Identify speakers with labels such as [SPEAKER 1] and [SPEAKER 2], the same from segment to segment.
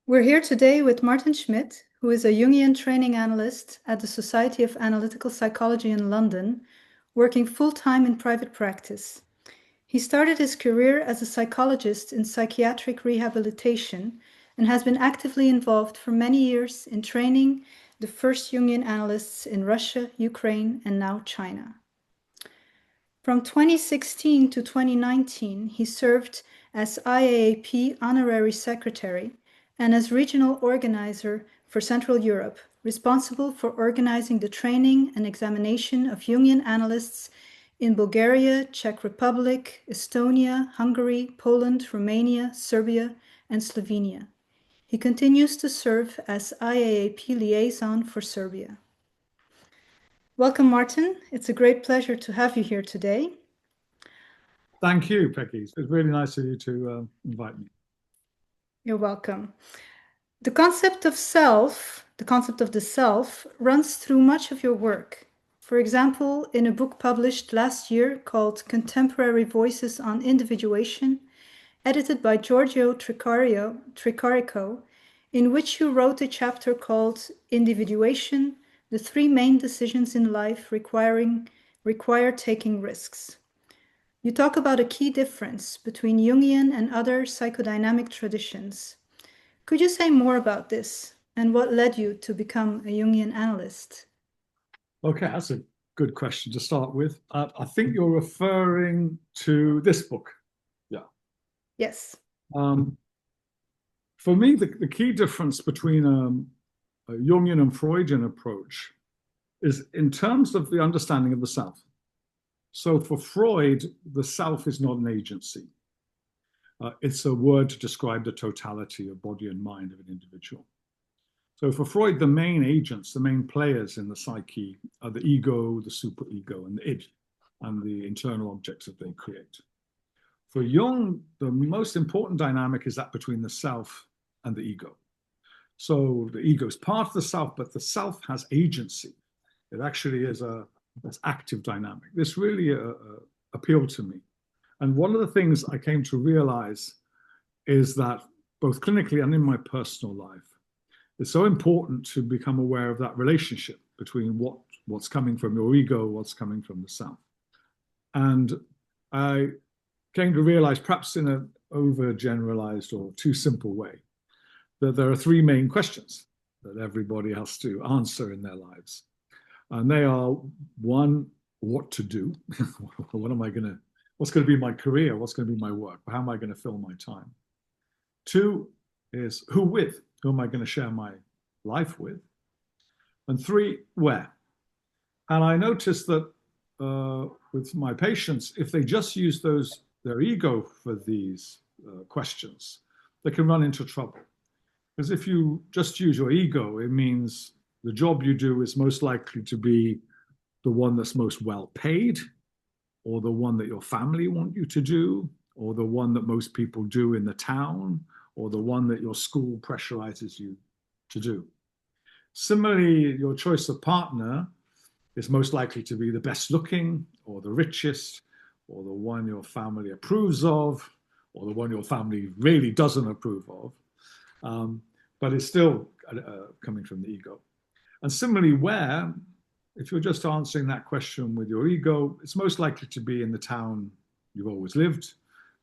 [SPEAKER 1] We're here today with Martin Schmidt, who is a Jungian training analyst at the Society of Analytical Psychology in London, working full-time in private practice. He started his career as a psychologist in psychiatric rehabilitation and has been actively involved for many years in training the first Jungian analysts in Russia, Ukraine, and now China. From 2016 to 2019, he served as IAAP Honorary Secretary and as regional organizer for Central Europe, responsible for organizing the training and examination of Jungian analysts in Bulgaria, Czech Republic, Estonia, Hungary, Poland, Romania, Serbia, and Slovenia. He continues to serve as IAAP liaison for Serbia. Welcome, Martin. It's a great pleasure to have you here today.
[SPEAKER 2] Thank you, Peggy. It's really nice of you to invite me.
[SPEAKER 1] You're welcome. The concept of self, the concept of the self, runs through much of your work. For example, in a book published last year called Contemporary Voices on Individuation, edited by Giorgio Tricarico, in which you wrote a chapter called Individuation, the three main decisions in life require taking risks. You talk about a key difference between Jungian and other psychodynamic traditions. Could you say more about this and what led you to become a Jungian analyst?
[SPEAKER 2] Okay, that's a good question to start with. I think you're referring to this book. Yeah.
[SPEAKER 1] Yes.
[SPEAKER 2] For me, the key difference between a Jungian and Freudian approach is in terms of the understanding of the self. So for Freud, the self is not an agency. It's a word to describe the totality of body and mind of an individual. So for Freud, the main agents, the main players in the psyche are the ego, the superego, and the id, and the internal objects that they create. For Jung, the most important dynamic is that between the self and the ego. So the ego is part of the self, but the self has agency. It actually is this active dynamic. This really appealed to me. And one of the things I came to realize is that both clinically and in my personal life, it's so important to become aware of that relationship between what's coming from your ego, what's coming from the self. And I came to realize, perhaps in an overgeneralized or too simple way, that there are three main questions that everybody has to answer in their lives. And they are, one, what to do? What's going to be my career? What's going to be my work? How am I going to fill my time? Two is who with? Who am I going to share my life with? And three, where? And I noticed that with my patients, if they just use their ego for these questions, they can run into trouble. Because if you just use your ego, it means the job you do is most likely to be the one that's most well paid, or the one that your family want you to do, or the one that most people do in the town, or the one that your school pressurizes you to do. Similarly, your choice of partner is most likely to be the best looking, or the richest, or the one your family approves of, or the one your family really doesn't approve of. But it's still coming from the ego. And similarly, where, if you're just answering that question with your ego, it's most likely to be in the town you've always lived,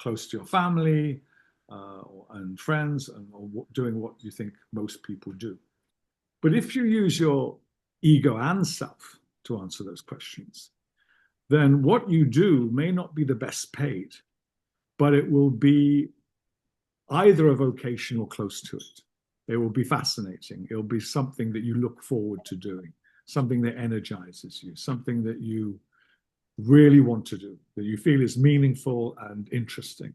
[SPEAKER 2] close to your family and friends, and doing what you think most people do. But if you use your ego and self to answer those questions, then what you do may not be the best paid, but it will be either a vocation or close to it. It will be fascinating. It will be something that you look forward to doing, something that energizes you, something that you really want to do, that you feel is meaningful and interesting.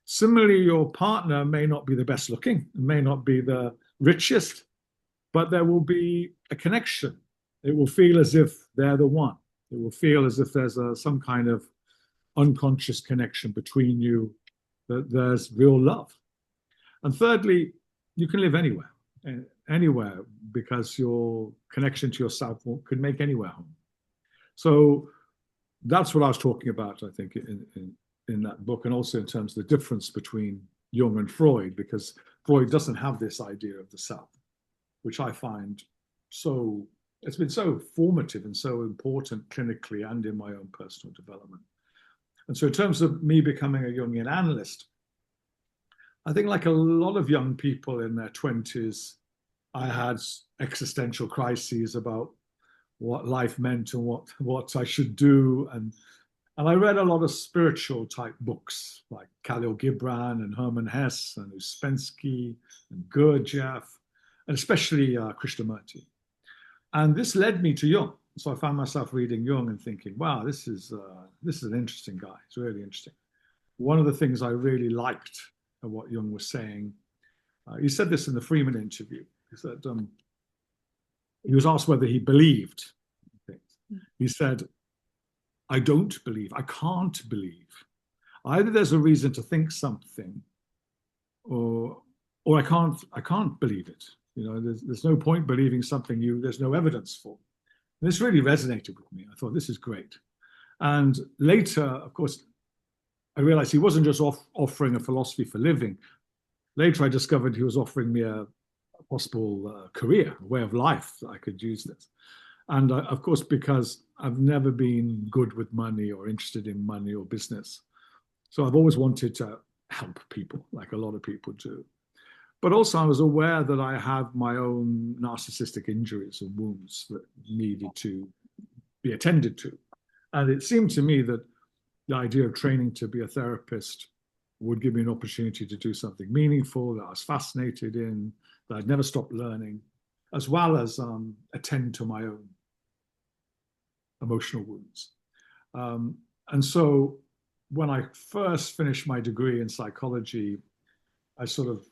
[SPEAKER 2] Similarly, your partner may not be the best looking, may not be the richest, but there will be a connection. It will feel as if they're the one. It will feel as if there's some kind of unconscious connection between you, that there's real love. And thirdly, you can live anywhere, because your connection to yourself could make anywhere home. So that's what I was talking about, I think, in that book, and also in terms of the difference between Jung and Freud, because Freud doesn't have this idea of the self, which I find so, it's been so formative and so important clinically and in my own personal development. And so in terms of me becoming a Jungian analyst, I think like a lot of young people in their 20s, I had existential crises about what life meant and what I should do. And I read a lot of spiritual type books like Khalil Gibran and Hermann Hesse and Uspensky and Gurdjieff, and especially Krishnamurti. And this led me to Jung. So I found myself reading Jung and thinking, wow, this is an interesting guy. It's really interesting. One of the things I really liked of what Jung was saying, he said this in the Freeman interview. He said, he was asked whether he believed things. He said, I don't believe, I can't believe. Either there's a reason to think something, or I can't believe it. You know, there's no point believing something there's no evidence for. And this really resonated with me. I thought, this is great. And later, of course, I realized he wasn't just offering a philosophy for living. Later, I discovered he was offering me a possible career, a way of life that I could use this. And of course, because I've never been good with money or interested in money or business. So I've always wanted to help people, like a lot of people do. But also I was aware that I had my own narcissistic injuries and wounds that needed to be attended to. And it seemed to me that the idea of training to be a therapist would give me an opportunity to do something meaningful that I was fascinated in, that I'd never stopped learning, as well as attend to my own emotional wounds. And so when I first finished my degree in psychology, I sort of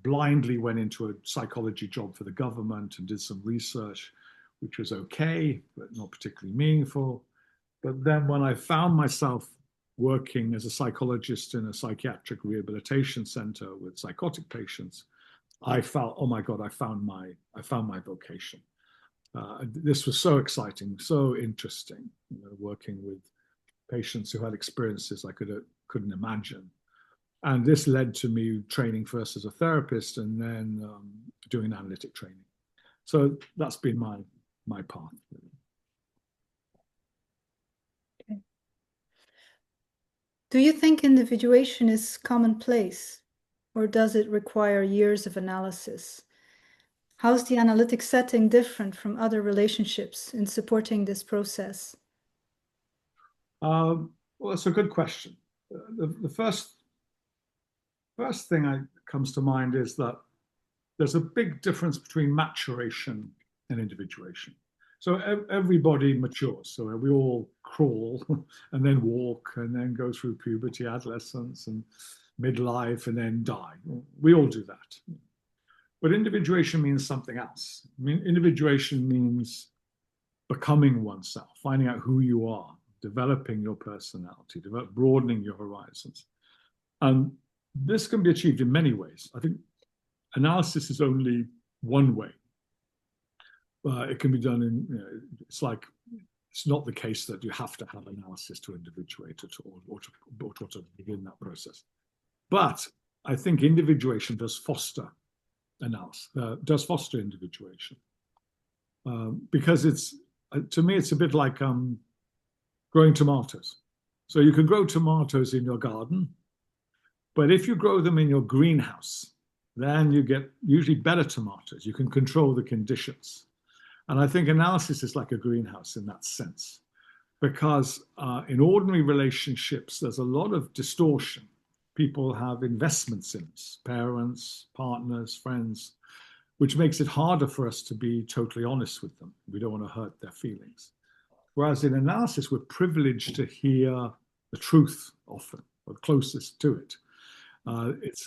[SPEAKER 2] blindly went into a psychology job for the government and did some research, which was okay, but not particularly meaningful. But then when I found myself working as a psychologist in a psychiatric rehabilitation center with psychotic patients, I felt, oh my God, I found my vocation. This was so exciting, so interesting, working with patients who had experiences I couldn't imagine. And this led to me training first as a therapist and then doing analytic training. So that's been my path.
[SPEAKER 1] Okay. Do you think individuation is commonplace, or does it require years of analysis? How's the analytic setting different from other relationships in supporting this process?
[SPEAKER 2] Well, that's a good question. The first thing that comes to mind is that there's a big difference between maturation and individuation. So everybody matures. So we all crawl and then walk and then go through puberty, adolescence, and midlife, and then die. We all do that. But individuation means something else. I mean, individuation means becoming oneself, finding out who you are, developing your personality, broadening your horizons. And this can be achieved in many ways. I think analysis is only one way. It can be done in, it's not the case that you have to have analysis to individuate at all or to begin that process. But I think individuation does foster analysis, does foster individuation. Because to me, it's a bit like growing tomatoes. So you can grow tomatoes in your garden, but if you grow them in your greenhouse, then you get usually better tomatoes. You can control the conditions. And I think analysis is like a greenhouse in that sense, because in ordinary relationships, there's a lot of distortion. People have investments in us, parents, partners, friends, which makes it harder for us to be totally honest with them. We don't want to hurt their feelings. Whereas in analysis, we're privileged to hear the truth often, or closest to it.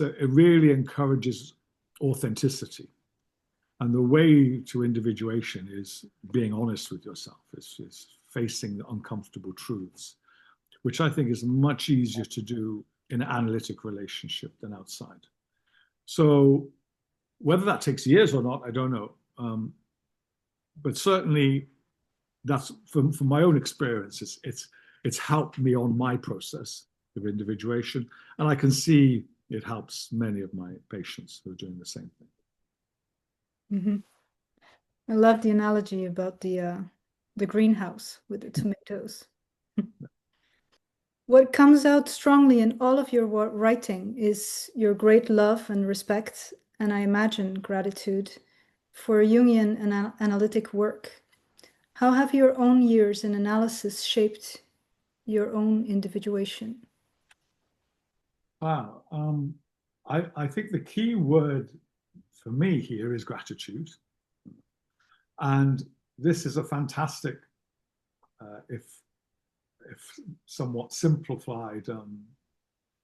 [SPEAKER 2] It really encourages authenticity. And the way to individuation is being honest with yourself, is facing the uncomfortable truths, which I think is much easier to do in an analytic relationship than outside. So whether that takes years or not, I don't know. But certainly that's from my own experience, it's helped me on my process of individuation. And I can see it helps many of my patients who are doing the same thing.
[SPEAKER 1] Mm-hmm. I love the analogy about the greenhouse with the tomatoes. What comes out strongly in all of your writing is your great love and respect, and I imagine gratitude for Jungian and analytic work. How have your own years in analysis shaped your own individuation?
[SPEAKER 2] Wow. I think the key word for me here is gratitude. And this is a fantastic, if somewhat simplified,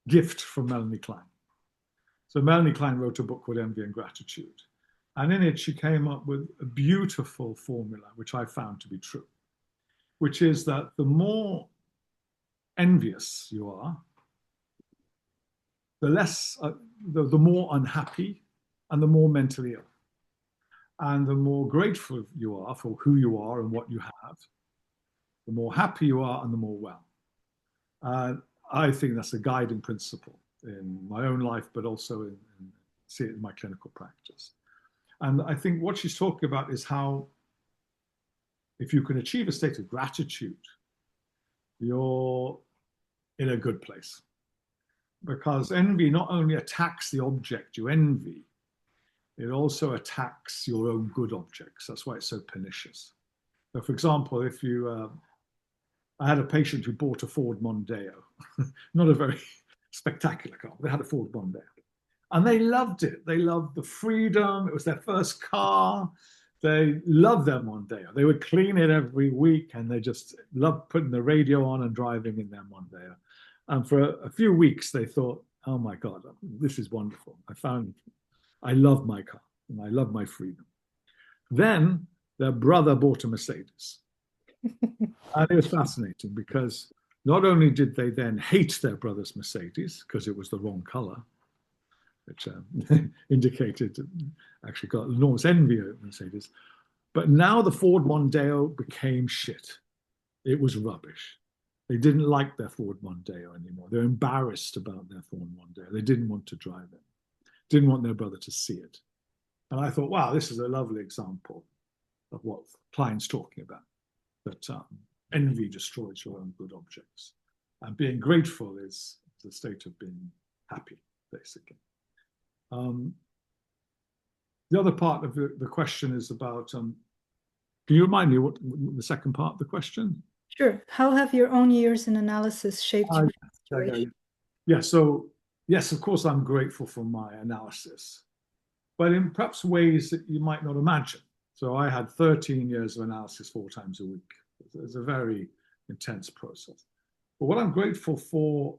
[SPEAKER 2] gift from Melanie Klein. So Melanie Klein wrote a book called Envy and Gratitude. And in it, she came up with a beautiful formula, which I found to be true, which is that the more envious you are, the less, the more unhappy and the more mentally ill. And the more grateful you are for who you are and what you have, the more happy you are and the more well. I think that's a guiding principle in my own life, but also see it in my clinical practice. And I think what she's talking about is how if you can achieve a state of gratitude, you're in a good place. Because envy not only attacks the object you envy, it also attacks your own good objects. That's why it's so pernicious. So for example, if you, I had a patient who bought a Ford Mondeo, not a very spectacular car, they had a Ford Mondeo. And they loved it. They loved the freedom. It was their first car. They loved their Mondeo. They would clean it every week and they just loved putting the radio on and driving in their Mondeo. And for a few weeks, they thought, oh my God, this is wonderful. I love my car and I love my freedom. Then their brother bought a Mercedes. And it was fascinating because not only did they then hate their brother's Mercedes because it was the wrong color, which indicated actually got enormous envy of Mercedes, but now the Ford Mondeo became shit. It was rubbish. They didn't like their Ford Mondeo anymore. They're embarrassed about their Ford Mondeo. They didn't want to drive it. Didn't want their brother to see it. And I thought, wow, this is a lovely example of what Klein's talking about, that envy destroys your own good objects. And being grateful is the state of being happy, basically. The other part of the question is about, can you remind me what the second part of the question?
[SPEAKER 1] Sure. How have your own years in analysis shaped your situation?
[SPEAKER 2] Yeah, so yes, of course, I'm grateful for my analysis, but in perhaps ways that you might not imagine. So I had 13 years of analysis 4 times a week. It's a very intense process. But what I'm grateful for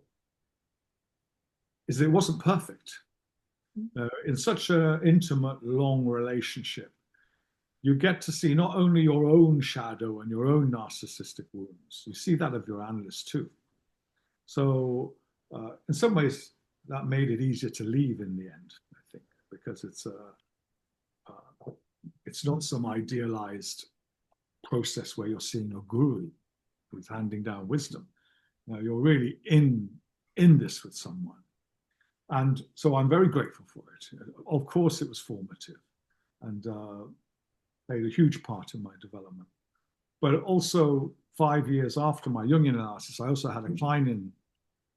[SPEAKER 2] is that it wasn't perfect. In such an intimate, long relationship, you get to see not only your own shadow and your own narcissistic wounds, you see that of your analyst too. So in some ways, that made it easier to leave in the end, I think, because it's not some idealized process where you're seeing a guru who's handing down wisdom. You're really in this with someone. And so I'm very grateful for it. Of course, it was formative and played a huge part in my development. But also 5 years after my Jungian analysis, I also had a Kleinian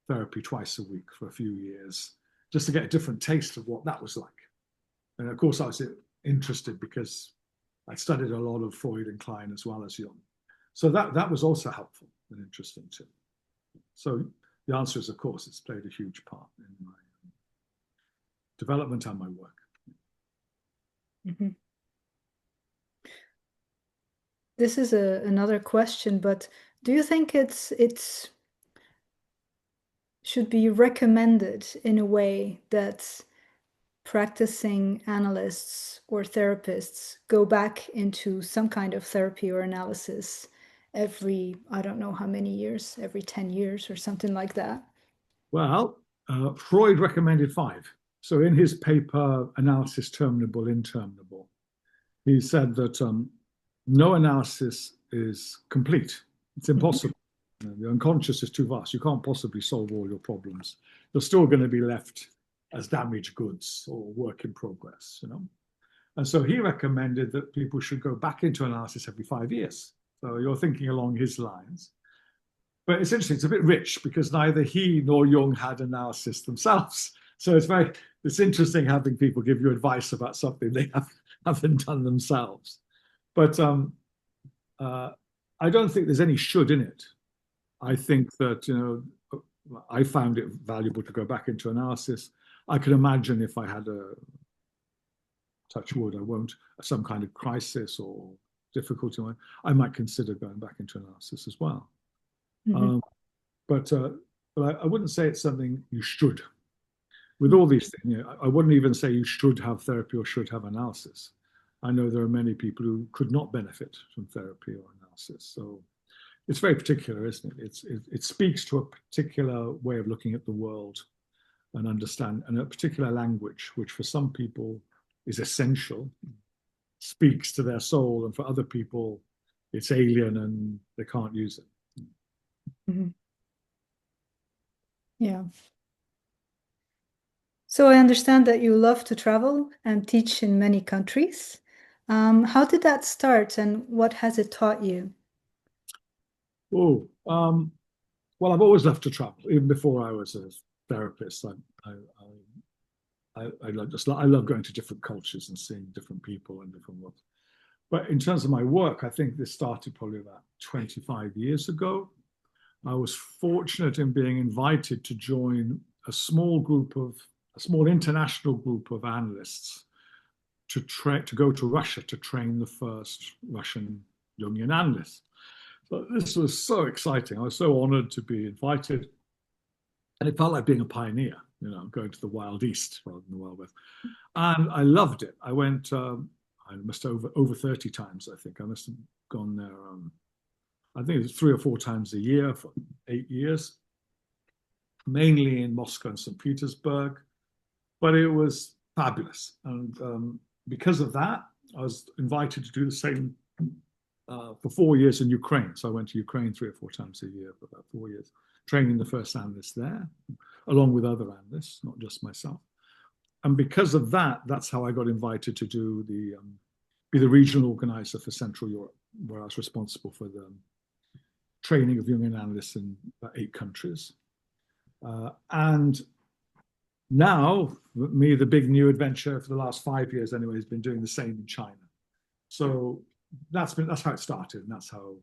[SPEAKER 2] therapy twice a week for a few years, just to get a different taste of what that was like. And of course, I was interested because I studied a lot of Freud and Klein as well as Jung. So that was also helpful and interesting too. So the answer is, of course, it's played a huge part in my development and my work.
[SPEAKER 1] Mm-hmm. This is another question, but do you think it's should be recommended in a way that practicing analysts or therapists go back into some kind of therapy or analysis every, I don't know how many years, every 10 years or something like that?
[SPEAKER 2] Well, Freud recommended 5. So in his paper, Analysis Terminable, Interminable, he said that no analysis is complete. It's impossible. The unconscious is too vast. You can't possibly solve all your problems. You're still going to be left as damaged goods or work in progress, you know. And so he recommended that people should go back into analysis every 5 years. So you're thinking along his lines. But it's interesting, it's a bit rich because neither he nor Jung had analysis themselves. So it's interesting having people give you advice about something they haven't done themselves. But I don't think there's any should in it. I think that, you know, I found it valuable to go back into analysis. I can imagine if I had a, touch wood, I won't, some kind of crisis or difficulty, I might consider going back into analysis as well. Mm-hmm. But I wouldn't say it's something you should. With all these things, you know, I wouldn't even say you should have therapy or should have analysis. I know there are many people who could not benefit from therapy or analysis. So it's very particular, isn't it? It speaks to a particular way of looking at the world and and a particular language, which for some people is essential, speaks to their soul, and for other people, it's alien and they can't use it.
[SPEAKER 1] Mm-hmm. Yeah. So I understand that you love to travel and teach in many countries. How did that start and what has it taught you?
[SPEAKER 2] Oh, well, I've always loved to travel, even before I was a therapist. I love going to different cultures and seeing different people and different worlds. But in terms of my work, I think this started probably about 25 years ago. I was fortunate in being invited to join a small international group of analysts to go to Russia to train the first Russian Jungian analysts. So this was so exciting. I was so honored to be invited. And it felt like being a pioneer, you know, going to the Wild East rather than the Wild West. And I loved it. I went, I must have over 30 times, I think. I must have gone there, I think it was 3 or 4 times a year for 8 years, mainly in Moscow and St. Petersburg. But it was fabulous. And because of that, I was invited to do the same for 4 years in Ukraine. So I went to Ukraine 3 or 4 times a year for about 4 years, training the first analyst there, along with other analysts, not just myself. And because of that, that's how I got invited to do be the regional organizer for Central Europe, where I was responsible for the training of Jungian analysts in about 8 countries. And now, the big new adventure for the last 5 years anyway, has been doing the same in China. So that's how it started, and that's how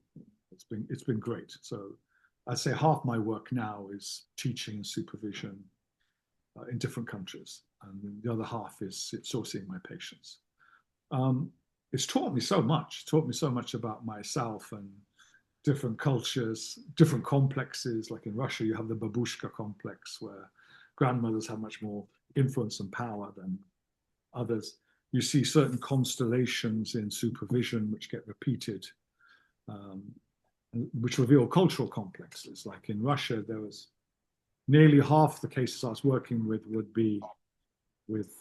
[SPEAKER 2] it's been great. So I'd say half my work now is teaching and supervision in different countries, and the other half is sourcing my patients. It's taught me so much. It's taught me so much about myself and different cultures, different complexes. Like in Russia, you have the babushka complex, where grandmothers have much more influence and power than others. You see certain constellations in supervision which get repeated, which reveal cultural complexes. Like in Russia, there was nearly half the cases I was working with would be with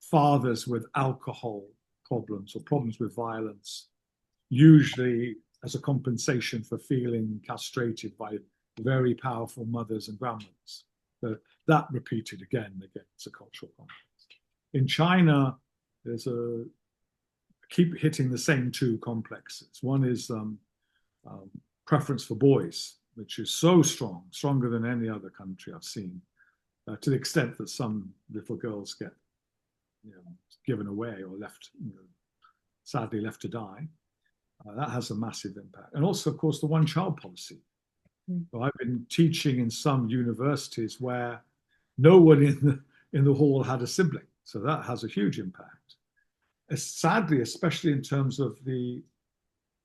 [SPEAKER 2] fathers with alcohol problems or problems with violence, usually as a compensation for feeling castrated by very powerful mothers and grandmothers. So that repeated again and again. It's a cultural complex. In China, there's keep hitting the same 2 complexes. One is preference for boys, which is so strong, stronger than any other country I've seen, to the extent that some little girls get, you know, given away or left, you know, sadly left to die. That has a massive impact. And also, of course, the one-child policy. So I've been teaching in some universities where no one in the hall had a sibling. So that has a huge impact. Sadly, especially in terms of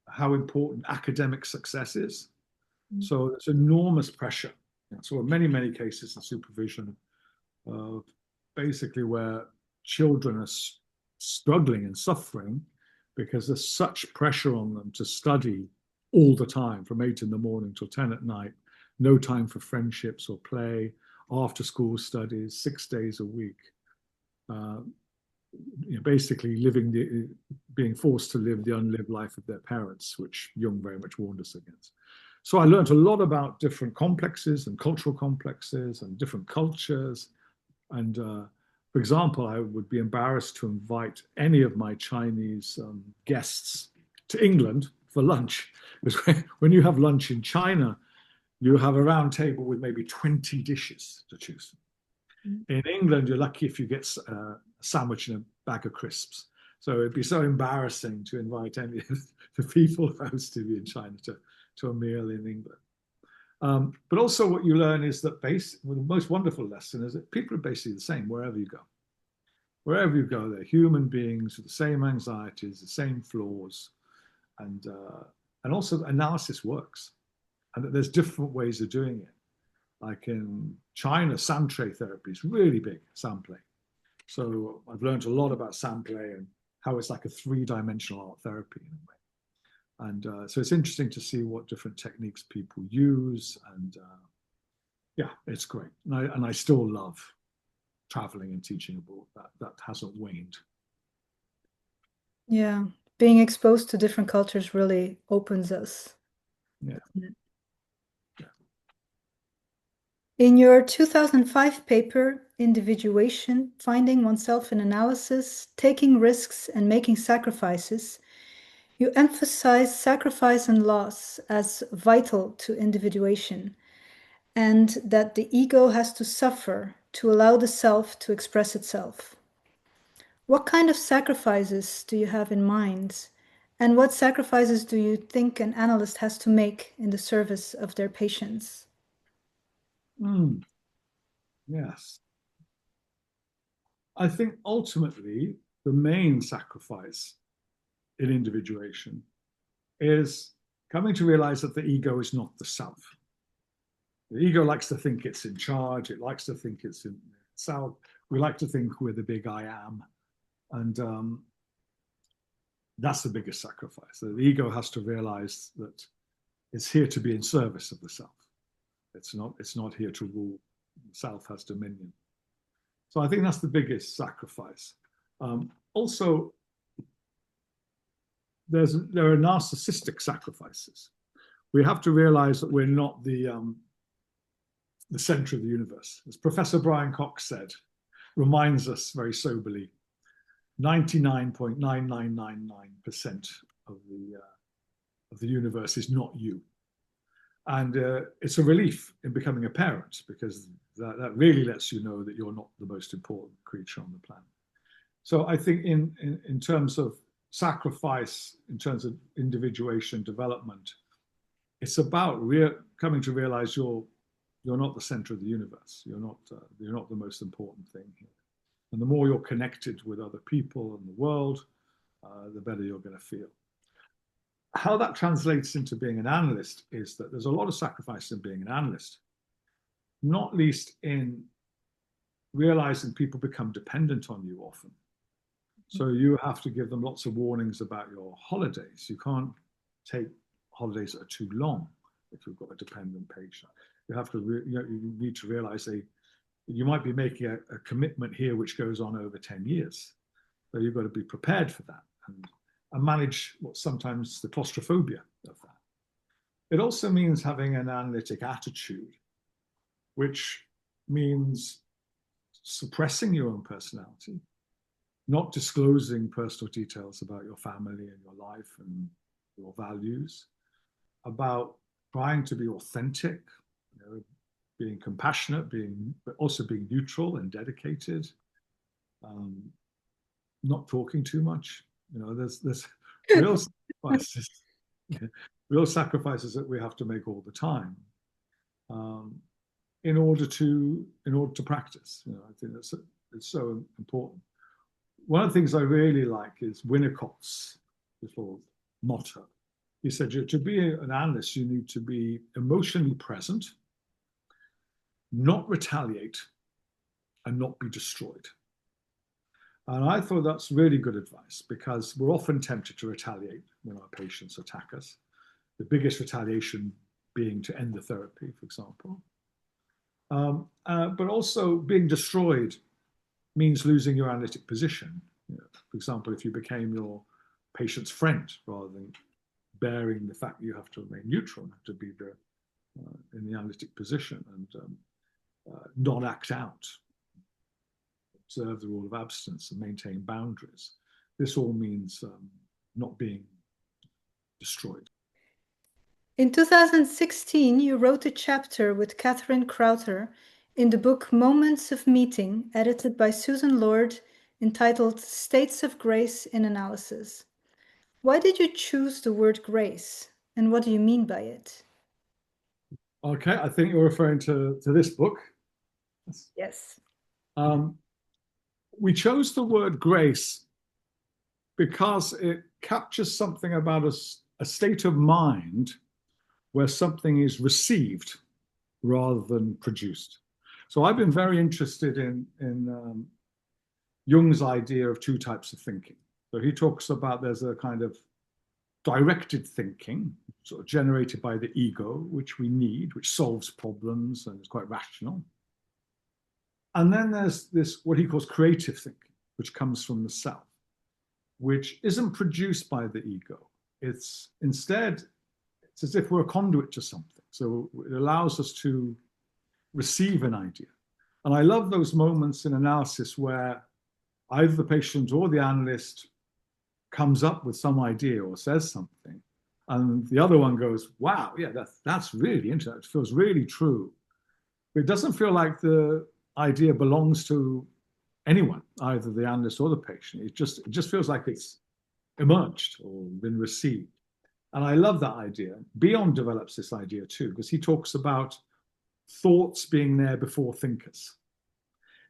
[SPEAKER 2] how important academic success is. So there's enormous pressure. So many, many cases in supervision, basically where children are struggling and suffering because there's such pressure on them to study all the time, from 8 in the morning till 10 at night, no time for friendships or play, after school studies, 6 days a week. You know, basically being forced to live the unlived life of their parents, which Jung very much warned us against. So I learned a lot about different complexes and cultural complexes and different cultures. And For example, I would be embarrassed to invite any of my Chinese guests to England for lunch. Because when you have lunch in China, you have a round table with maybe 20 dishes to choose from. In England, you're lucky if you get a sandwich and a bag of crisps. So it'd be so embarrassing to invite any of the people supposed to be in China to a meal in England. But also what you learn is that the most wonderful lesson is that people are basically the same wherever you go. Wherever you go, they're human beings with the same anxieties, the same flaws, and also analysis works, and that there's different ways of doing it. Like in China, sound tray therapy is really big, sound play. So I've learned a lot about sound play and how it's like a three-dimensional art therapy in a way. And so it's interesting to see what different techniques people use. And yeah, it's great. And I still love traveling and teaching abroad. That hasn't waned.
[SPEAKER 1] Yeah, being exposed to different cultures really opens us.
[SPEAKER 2] Yeah.
[SPEAKER 1] In your 2005 paper, Individuation, Finding Oneself in Analysis, Taking Risks and Making Sacrifices, you emphasize sacrifice and loss as vital to individuation, and that the ego has to suffer to allow the self to express itself. What kind of sacrifices do you have in mind? And what sacrifices do you think an analyst has to make in the service of their patients?
[SPEAKER 2] Yes. I think ultimately the main sacrifice in individuation is coming to realize that the ego is not the self. The ego likes to think it's in charge. It likes to think it's in itself. We like to think we're the big I am. And that's the biggest sacrifice. The ego has to realize that it's here to be in service of the self. It's not here to rule. The self has dominion. So I think that's the biggest sacrifice. Also, there are narcissistic sacrifices. We have to realize that we're not the center of the universe. As Professor Brian Cox said, reminds us very soberly, 99.9999% of the universe is not you. And it's a relief in becoming a parent, because that really lets you know that you're not the most important creature on the planet. So I think in terms of sacrifice, in terms of individuation, development, it's about coming to realize you're not the center of the universe. You're not the most important thing here. And the more you're connected with other people and the world, the better you're going to feel. How that translates into being an analyst is that there's a lot of sacrifice in being an analyst, not least in realizing people become dependent on you often. So you have to give them lots of warnings about your holidays. You can't take holidays that are too long if you've got a dependent patient. You have to, you need to realize you might be making a commitment here which goes on over 10 years. So you've got to be prepared for that and manage what sometimes the claustrophobia of that. It also means having an analytic attitude, which means suppressing your own personality, not disclosing personal details about your family and your life and your values, about trying to be authentic, being compassionate, but also being neutral and dedicated, not talking too much. There's real sacrifices, real sacrifices that we have to make all the time in order to practice. I think it's so important. One of the things I really like is Winnicott's little motto. He said, to be an analyst, you need to be emotionally present, not retaliate, and not be destroyed. And I thought that's really good advice, because we're often tempted to retaliate when our patients attack us. The biggest retaliation being to end the therapy, for example. But also being destroyed means losing your analytic position. For example, if you became your patient's friend rather than bearing the fact that you have to remain neutral, have to be in the analytic position and not act out. observe the rule of abstinence and maintain boundaries. This all means not being destroyed.
[SPEAKER 1] In 2016, you wrote a chapter with Catherine Crowther in the book Moments of Meeting, edited by Susan Lord, entitled States of Grace in Analysis. Why did you choose the word grace, and what do you mean by it?
[SPEAKER 2] Okay, I think you're referring to this book.
[SPEAKER 1] Yes.
[SPEAKER 2] We chose the word grace because it captures something about a state of mind where something is received rather than produced. So I've been very interested in Jung's idea of two types of thinking. So he talks about there's a kind of directed thinking, sort of generated by the ego, which we need, which solves problems and is quite rational. And then there's this, what he calls creative thinking, which comes from the self, which isn't produced by the ego. It's instead, it's as if we're a conduit to something. So it allows us to receive an idea. And I love those moments in analysis where either the patient or the analyst comes up with some idea or says something, and the other one goes, wow, yeah, that's really interesting. It feels really true. But it doesn't feel like the idea belongs to anyone, either the analyst or the patient. It just feels like it's emerged or been received. And I love that idea. Bion develops this idea too, because he talks about thoughts being there before thinkers.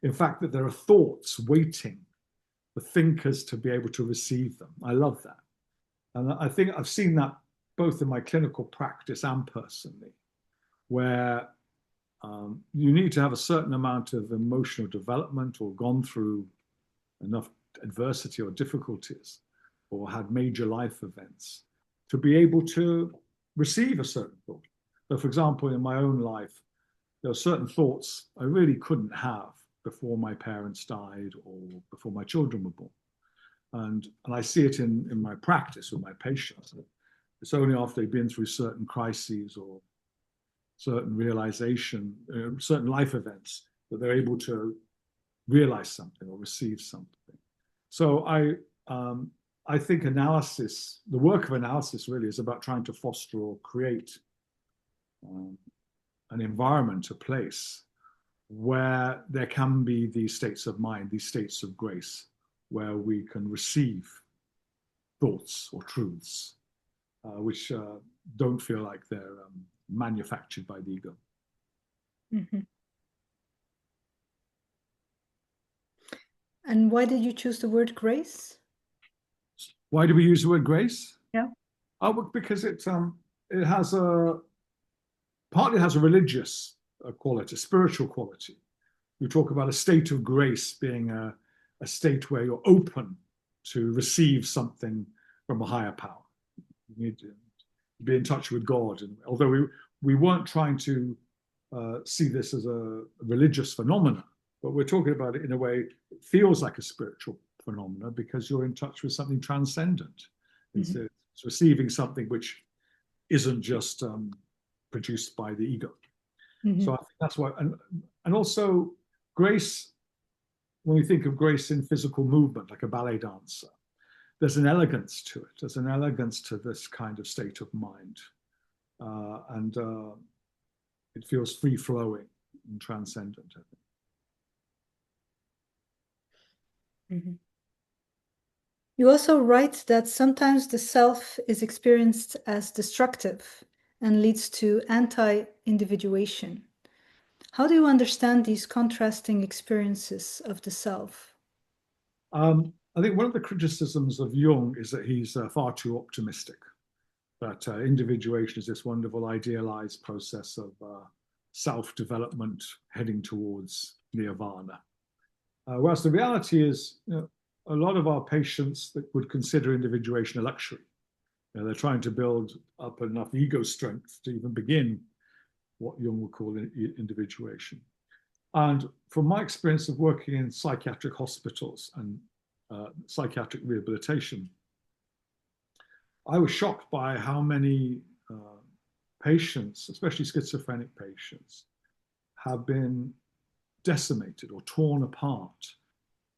[SPEAKER 2] In fact, that there are thoughts waiting for thinkers to be able to receive them. I love that. And I think I've seen that both in my clinical practice and personally, where you need to have a certain amount of emotional development or gone through enough adversity or difficulties or had major life events to be able to receive a certain thought. So, for example, in my own life, there are certain thoughts I really couldn't have before my parents died or before my children were born. And I see it in my practice with my patients. It's only after they've been through certain crises or certain realization, certain life events, that they're able to realize something or receive something. So I think analysis, the work of analysis really is about trying to foster or create an environment, a place where there can be these states of mind, these states of grace, where we can receive thoughts or truths which don't feel like they're manufactured by the ego.
[SPEAKER 1] Mm-hmm. And why did you choose the word grace?
[SPEAKER 2] Why do we use the word grace?
[SPEAKER 1] Yeah.
[SPEAKER 2] Oh, because it has partly has a religious quality, a spiritual quality. You talk about a state of grace being a state where you're open to receive something from a higher power. You need to be in touch with God. And although we weren't trying to see this as a religious phenomenon, but we're talking about it in a way that feels like a spiritual phenomena because you're in touch with something transcendent. Mm-hmm. It's receiving something which isn't just produced by the ego. Mm-hmm. So I think that's why, and also grace, when we think of grace in physical movement, like a ballet dancer, there's an elegance to it. There's an elegance to this kind of state of mind. And it feels free-flowing and transcendent, I think.
[SPEAKER 1] Mm-hmm. You also write that sometimes the self is experienced as destructive and leads to anti-individuation. How do you understand these contrasting experiences of the self?
[SPEAKER 2] I think one of the criticisms of Jung is that he's far too optimistic, that individuation is this wonderful idealized process of self-development heading towards nirvana. Whereas the reality is, a lot of our patients that would consider individuation a luxury. They're trying to build up enough ego strength to even begin what Jung would call individuation. And from my experience of working in psychiatric hospitals and psychiatric rehabilitation, I was shocked by how many patients, especially schizophrenic patients, have been decimated or torn apart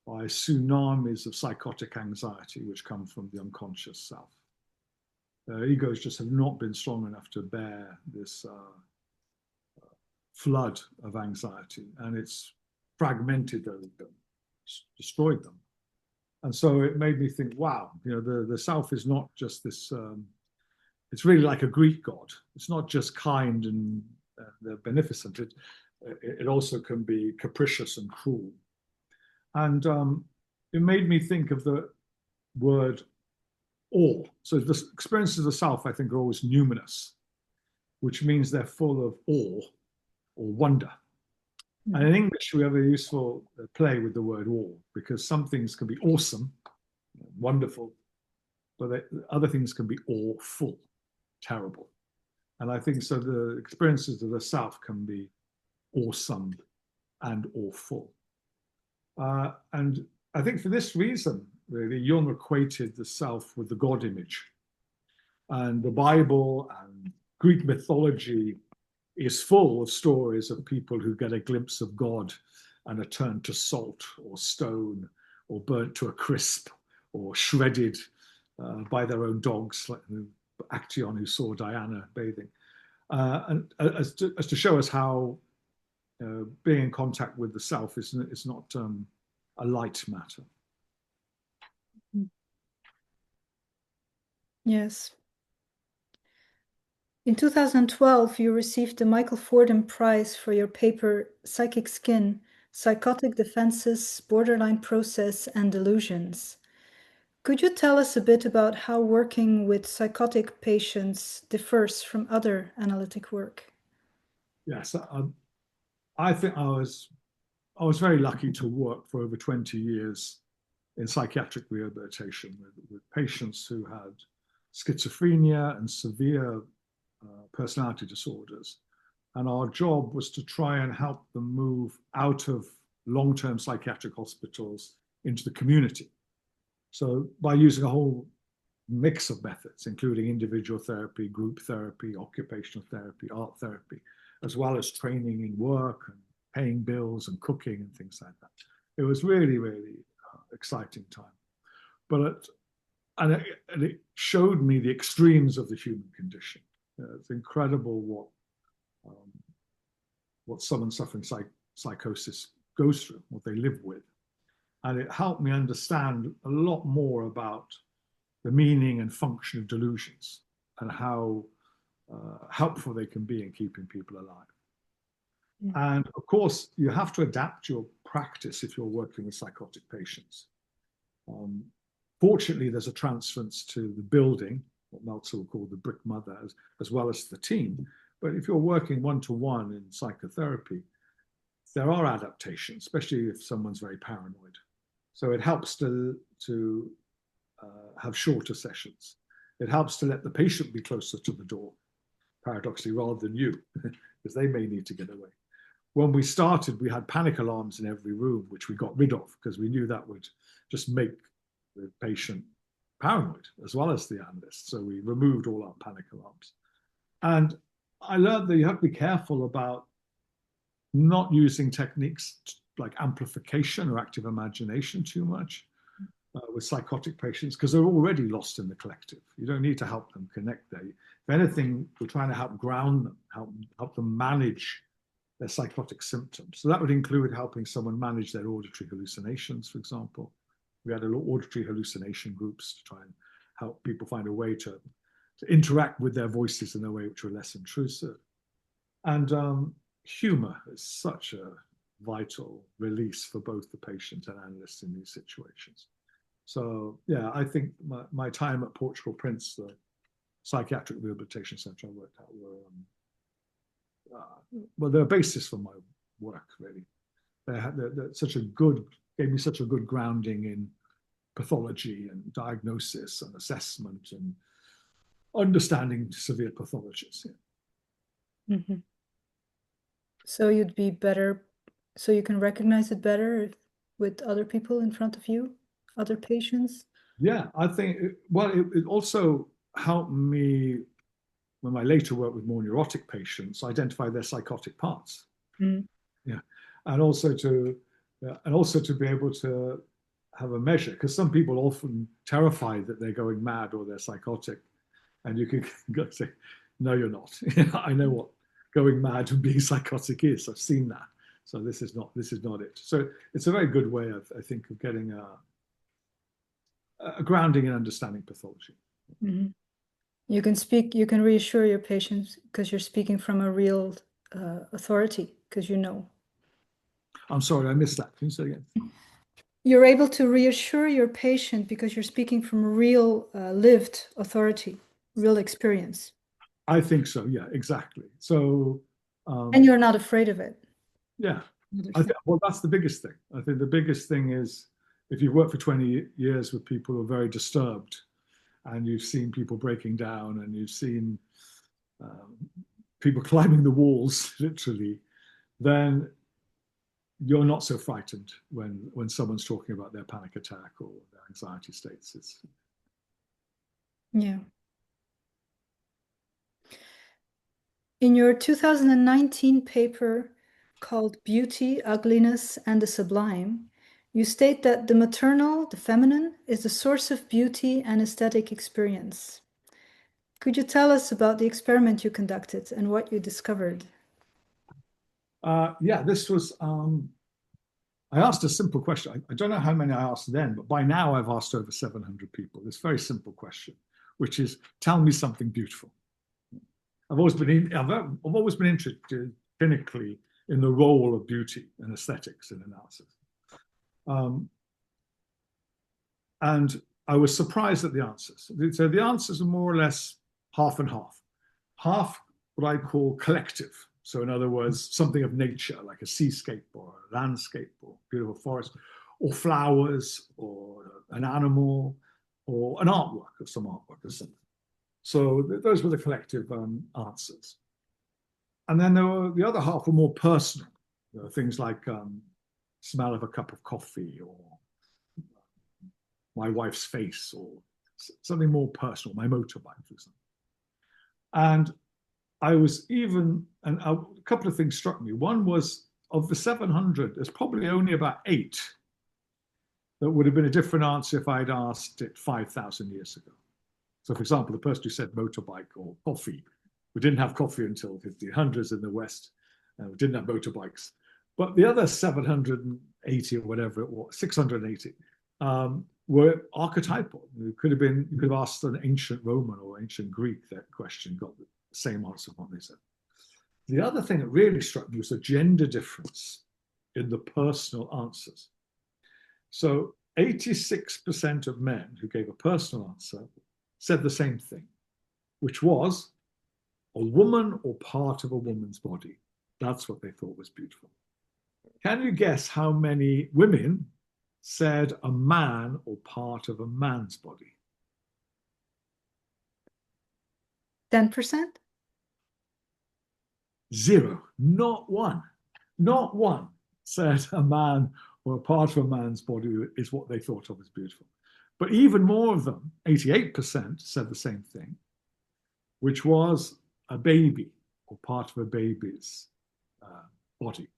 [SPEAKER 2] by tsunamis of psychotic anxiety, which come from the unconscious self. Their egos just have not been strong enough to bear this flood of anxiety, and it's fragmented their ego, destroyed them. And so it made me think, wow, the self is not just this, it's really like a Greek god. It's not just kind and beneficent. It also can be capricious and cruel. And it made me think of the word awe. So the experiences of the self, I think, are always numinous, which means they're full of awe or wonder. And in English, we have a useful play with the word awe, because some things can be awesome, wonderful, but other things can be awful, terrible. And I think so the experiences of the self can be awesome and awful. And I think for this reason, really, Jung equated the self with the God image. And the Bible and Greek mythology is full of stories of people who get a glimpse of God and are turned to salt or stone or burnt to a crisp or shredded by their own dogs, like Actaeon, who saw Diana bathing. And as to show us how being in contact with the self is not a light matter.
[SPEAKER 1] Yes. In 2012, you received the Michael Fordham Prize for your paper Psychic Skin, Psychotic Defenses, Borderline Process, and Delusions. Could you tell us a bit about how working with psychotic patients differs from other analytic work?
[SPEAKER 2] Yes, I think I was very lucky to work for over 20 years in psychiatric rehabilitation with patients who had schizophrenia and severe personality disorders. And our job was to try and help them move out of long-term psychiatric hospitals into the community. So by using a whole mix of methods, including individual therapy, group therapy, occupational therapy, art therapy, as well as training in work and paying bills and cooking and things like that. It was really, really exciting time. But it showed me the extremes of the human condition. It's incredible what someone suffering psychosis goes through, what they live with. And it helped me understand a lot more about the meaning and function of delusions and how helpful they can be in keeping people alive. And of course, you have to adapt your practice if you're working with psychotic patients. Fortunately, there's a transference to the building, what Meltzer will call the brick mother, as well as the team. But if you're working one-to-one in psychotherapy, there are adaptations, especially if someone's very paranoid. So it helps to have shorter sessions. It helps to let the patient be closer to the door, paradoxically, rather than you, because they may need to get away. When we started, we had panic alarms in every room, which we got rid of because we knew that would just make the patient paranoid as well as the analyst. So we removed all our panic alarms. And I learned that you have to be careful about not using techniques like amplification or active imagination too much with psychotic patients, because they're already lost in the collective. You don't need to help them connect there. If anything, we're trying to help ground them, help them manage their psychotic symptoms. So that would include helping someone manage their auditory hallucinations, for example. We had auditory hallucination groups to try and help people find a way to interact with their voices in a way which were less intrusive. And humor is such a vital release for both the patient and analyst in these situations. So yeah, I think my time at Portugal Prince, the psychiatric rehabilitation center I worked at, were the basis for my work, really. They're gave me such a good grounding in pathology and diagnosis and assessment and understanding severe pathologies. Yeah.
[SPEAKER 1] Mm-hmm. So you'd be better, so you can recognize it better with other people in front of you, other patients?
[SPEAKER 2] Yeah, I think, it also helped me, when I later worked with more neurotic patients, identify their psychotic parts. Yeah, and also to be able to have a measure, because some people are often terrified that they're going mad or they're psychotic, and you can go say, no, you're not. I know what going mad and being psychotic is. I've seen that. So this is not it. So it's a very good way, I think, of getting a grounding in understanding pathology.
[SPEAKER 1] Mm-hmm. You can reassure your patients because you're speaking from a real authority, because you know.
[SPEAKER 2] I'm sorry, I missed that. Can you say again?
[SPEAKER 1] You're able to reassure your patient because you're speaking from real lived authority, real experience.
[SPEAKER 2] I think so, yeah, exactly. So,
[SPEAKER 1] and you're not afraid of it.
[SPEAKER 2] Yeah, well, that's the biggest thing. I think the biggest thing is if you've worked for 20 years with people who are very disturbed, and you've seen people breaking down, and you've seen people climbing the walls, literally, then you're not so frightened when someone's talking about their panic attack or their anxiety states.
[SPEAKER 1] Yeah. In your 2019 paper called Beauty, Ugliness, and the Sublime, you state that the maternal, the feminine, is the source of beauty and aesthetic experience. Could you tell us about the experiment you conducted and what you discovered?
[SPEAKER 2] Yeah, this was, I asked a simple question. I don't know how many I asked then, but by now I've asked over 700 people this very simple question, which is, tell me something beautiful. I've always been interested clinically in the role of beauty and aesthetics in analysis. And I was surprised at the answers. So the answers are more or less half and half. Half what I call collective. So in other words, something of nature, like a seascape or a landscape or beautiful forest, or flowers or an animal or an artwork or some artwork or something. So those were the collective answers. And then the other half were more personal. Things like smell of a cup of coffee or my wife's face or something more personal, my motorbike, for example. And a couple of things struck me. One was, of the 700, there's probably only about 8 that would have been a different answer if I'd asked it 5,000 years ago. So, for example, the person who said motorbike or coffee, we didn't have coffee until the 1500s in the West. We didn't have motorbikes. But the other 780 or whatever it was, 680, were archetypal. You could have asked an ancient Roman or ancient Greek that question, got the same answer what they said. The other thing that really struck me was the gender difference in the personal answers. So 86% of men who gave a personal answer said the same thing, which was a woman or part of a woman's body. That's what they thought was beautiful. Can you guess how many women said a man or part of a man's body?
[SPEAKER 1] 10%?
[SPEAKER 2] 0. Not one. Not one said a man or a part of a man's body is what they thought of as beautiful. But even more of them, 88%, said the same thing, which was a baby or part of a baby's body.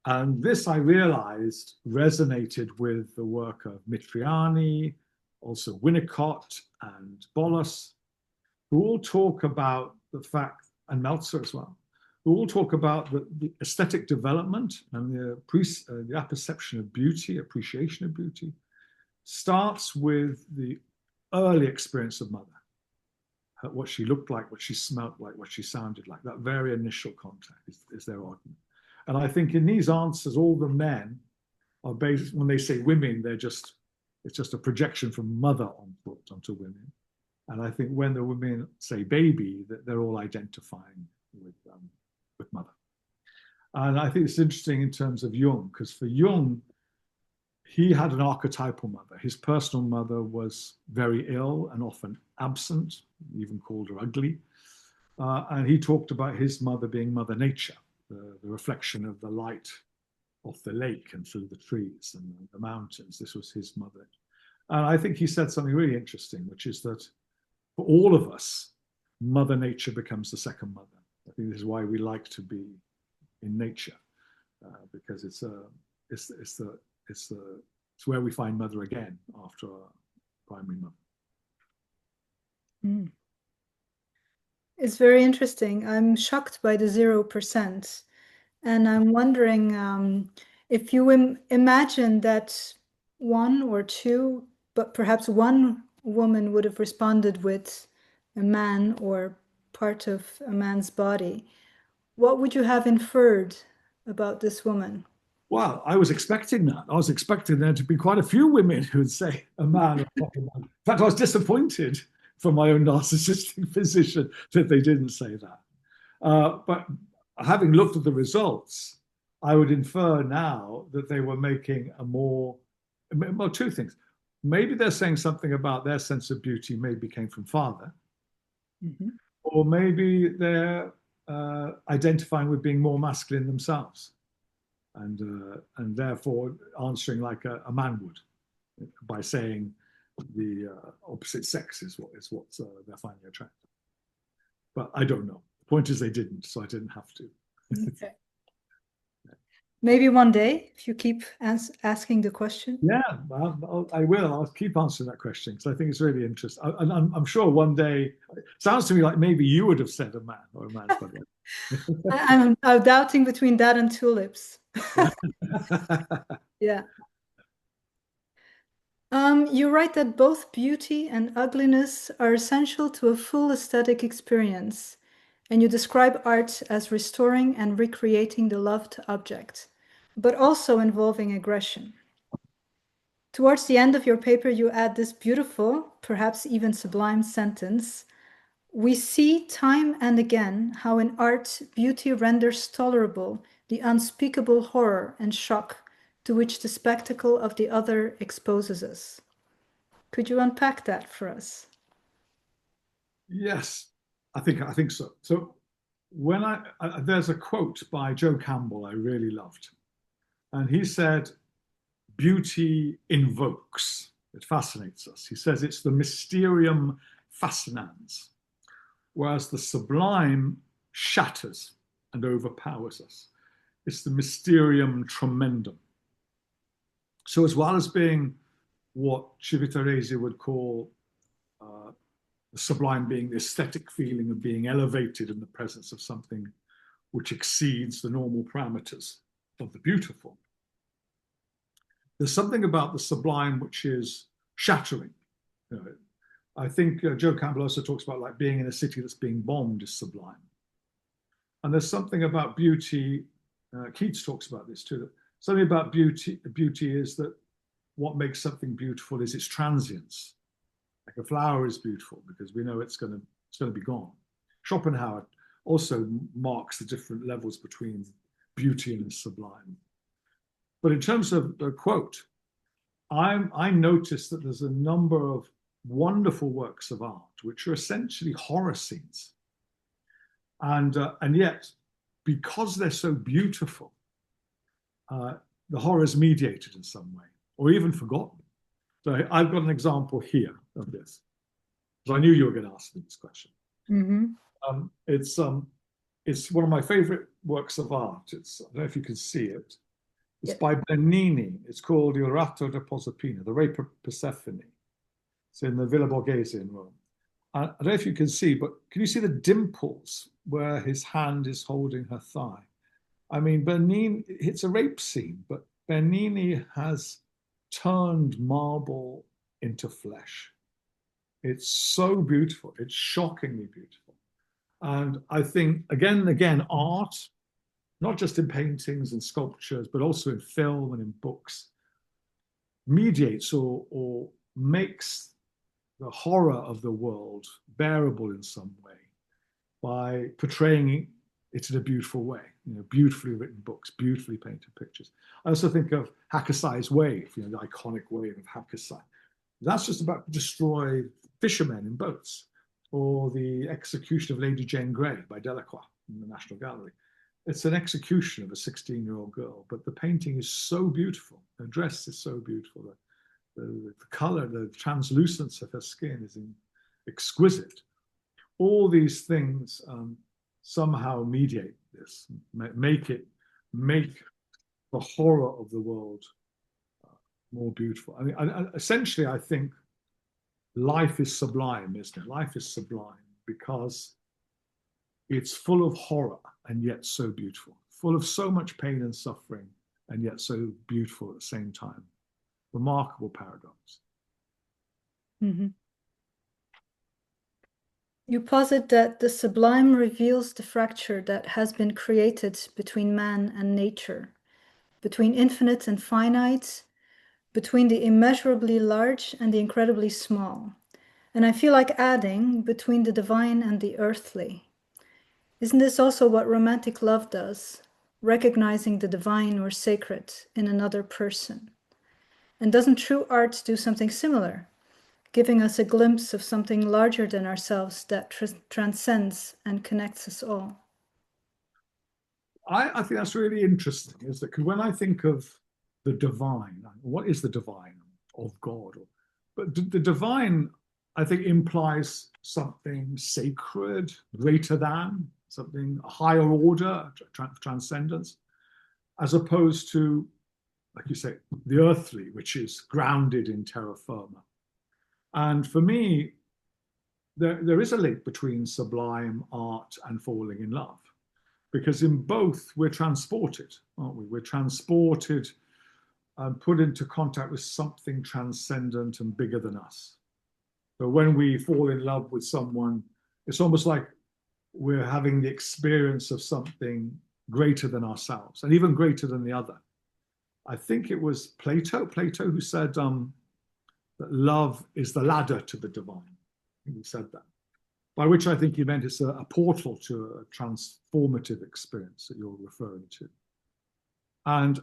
[SPEAKER 2] And this, I realized, resonated with the work of Mitriani, also Winnicott and Bollas, who all talk about the fact, and Meltzer as well, who all talk about the aesthetic development and the apperception of beauty, appreciation of beauty, starts with the early experience of mother. What she looked like, what she smelled like, what she sounded like. That very initial contact is their argument. And I think in these answers, all the men are based, when they say women, it's just a projection from mother onto women. And I think when the women say baby, that they're all identifying with mother. And I think it's interesting in terms of Jung, because for Jung, he had an archetypal mother. His personal mother was very ill and often absent, even called her ugly. And he talked about his mother being Mother Nature, the reflection of the light off the lake and through the trees and the mountains. This was his mother. And I think he said something really interesting, which is that for all of us, Mother Nature becomes the second mother. I think this is why we like to be in nature, because it's the It's where we find mother again after our primary mother.
[SPEAKER 1] Mm. It's very interesting. I'm shocked by the 0%. And I'm wondering if you imagine that one or two, but perhaps one woman would have responded with a man or part of a man's body, what would you have inferred about this woman?
[SPEAKER 2] Well, I was expecting that. I was expecting there to be quite a few women who would say a man or not a man. In fact, I was disappointed from my own narcissistic position that they didn't say that. But having looked at the results, I would infer now that they were making a more, well, two things. Maybe they're saying something about their sense of beauty maybe came from father, or maybe they're identifying with being more masculine themselves, and therefore answering like a man would by saying the opposite sex is what they're finding attractive. But I don't know. The point is they didn't, so I didn't have to.
[SPEAKER 1] Okay. Maybe one day, if you keep asking the question.
[SPEAKER 2] Yeah, I will. I'll keep answering that question because I think it's really interesting. And I'm sure one day, it sounds to me like maybe you would have said a man or a man's body.
[SPEAKER 1] I'm doubting between that and tulips. Yeah. You write that both beauty and ugliness are essential to a full aesthetic experience, and you describe art as restoring and recreating the loved object, but also involving aggression. Towards the end of your paper, you add this beautiful, perhaps even sublime sentence: "We see time and again how in art beauty renders tolerable the unspeakable horror and shock to which the spectacle of the other exposes us." Could you unpack that for us?
[SPEAKER 2] Yes, I think so. So when there's a quote by Joe Campbell I really loved, and he said, "Beauty invokes, it fascinates us." He says it's the mysterium fascinans, whereas the sublime shatters and overpowers us. It's the mysterium tremendum. So as well as being what Civitarese would call the sublime being the aesthetic feeling of being elevated in the presence of something which exceeds the normal parameters of the beautiful, there's something about the sublime which is shattering. You know, I think Joe Campbell also talks about like being in a city that's being bombed is sublime. And there's something about beauty, Keats talks about this too, that something about beauty is that what makes something beautiful is its transience. Like a flower is beautiful because we know it's going to be gone. Schopenhauer also marks the different levels between beauty and the sublime. But in terms of the quote, I noticed that there's a number of wonderful works of art which are essentially horror scenes, and yet because they're so beautiful, the horror is mediated in some way or even forgotten. So I've got an example here of this. So I knew you were going to ask me this question. It's one of my favorite works of art. I don't know if you can see it. It's by Bernini. It's called Il Ratto da Proserpina, The Rape of Persephone. It's in the Villa Borghese in Rome. I don't know if you can see, but can you see the dimples where his hand is holding her thigh? I mean, Bernini, it's a rape scene, but Bernini has turned marble into flesh. It's so beautiful. It's shockingly beautiful. And I think, again and again, art, not just in paintings and sculptures, but also in film and in books, mediates or makes the horror of the world bearable in some way by portraying it in a beautiful way. You know, beautifully written books, beautifully painted pictures. I also think of Hakkasai's Wave, you know, the iconic wave of Hakkasai. That's just about destroy fishermen in boats, or the execution of Lady Jane Grey by Delacroix in the National Gallery. It's an execution of a 16-year-old girl, but the painting is so beautiful. Her dress is so beautiful. The color, the translucence of her skin is exquisite. All these things somehow mediate this, make the horror of the world more beautiful. I mean, essentially, I think life is sublime, isn't it? Life is sublime because it's full of horror and yet so beautiful, full of so much pain and suffering and yet so beautiful at the same time. Remarkable paradox.
[SPEAKER 1] Mm-hmm. You posit that the sublime reveals the fracture that has been created between man and nature, between infinite and finite, between the immeasurably large and the incredibly small. And I feel like adding between the divine and the earthly. Isn't this also what romantic love does, recognizing the divine or sacred in another person? And doesn't true art do something similar, giving us a glimpse of something larger than ourselves that transcends and connects us all?
[SPEAKER 2] I think that's really interesting, is that because when I think of the divine, what is the divine of God? But the divine, I think, implies something sacred, greater than, something a higher order, transcendence, as opposed to, like you say, the earthly, which is grounded in terra firma. And for me, there is a link between sublime art and falling in love, because in both we're transported, aren't we? We're transported and put into contact with something transcendent and bigger than us. So when we fall in love with someone, it's almost like we're having the experience of something greater than ourselves and even greater than the other. I think it was Plato who said that love is the ladder to the divine. I think he said that, by which I think he meant it's a portal to a transformative experience that you're referring to. And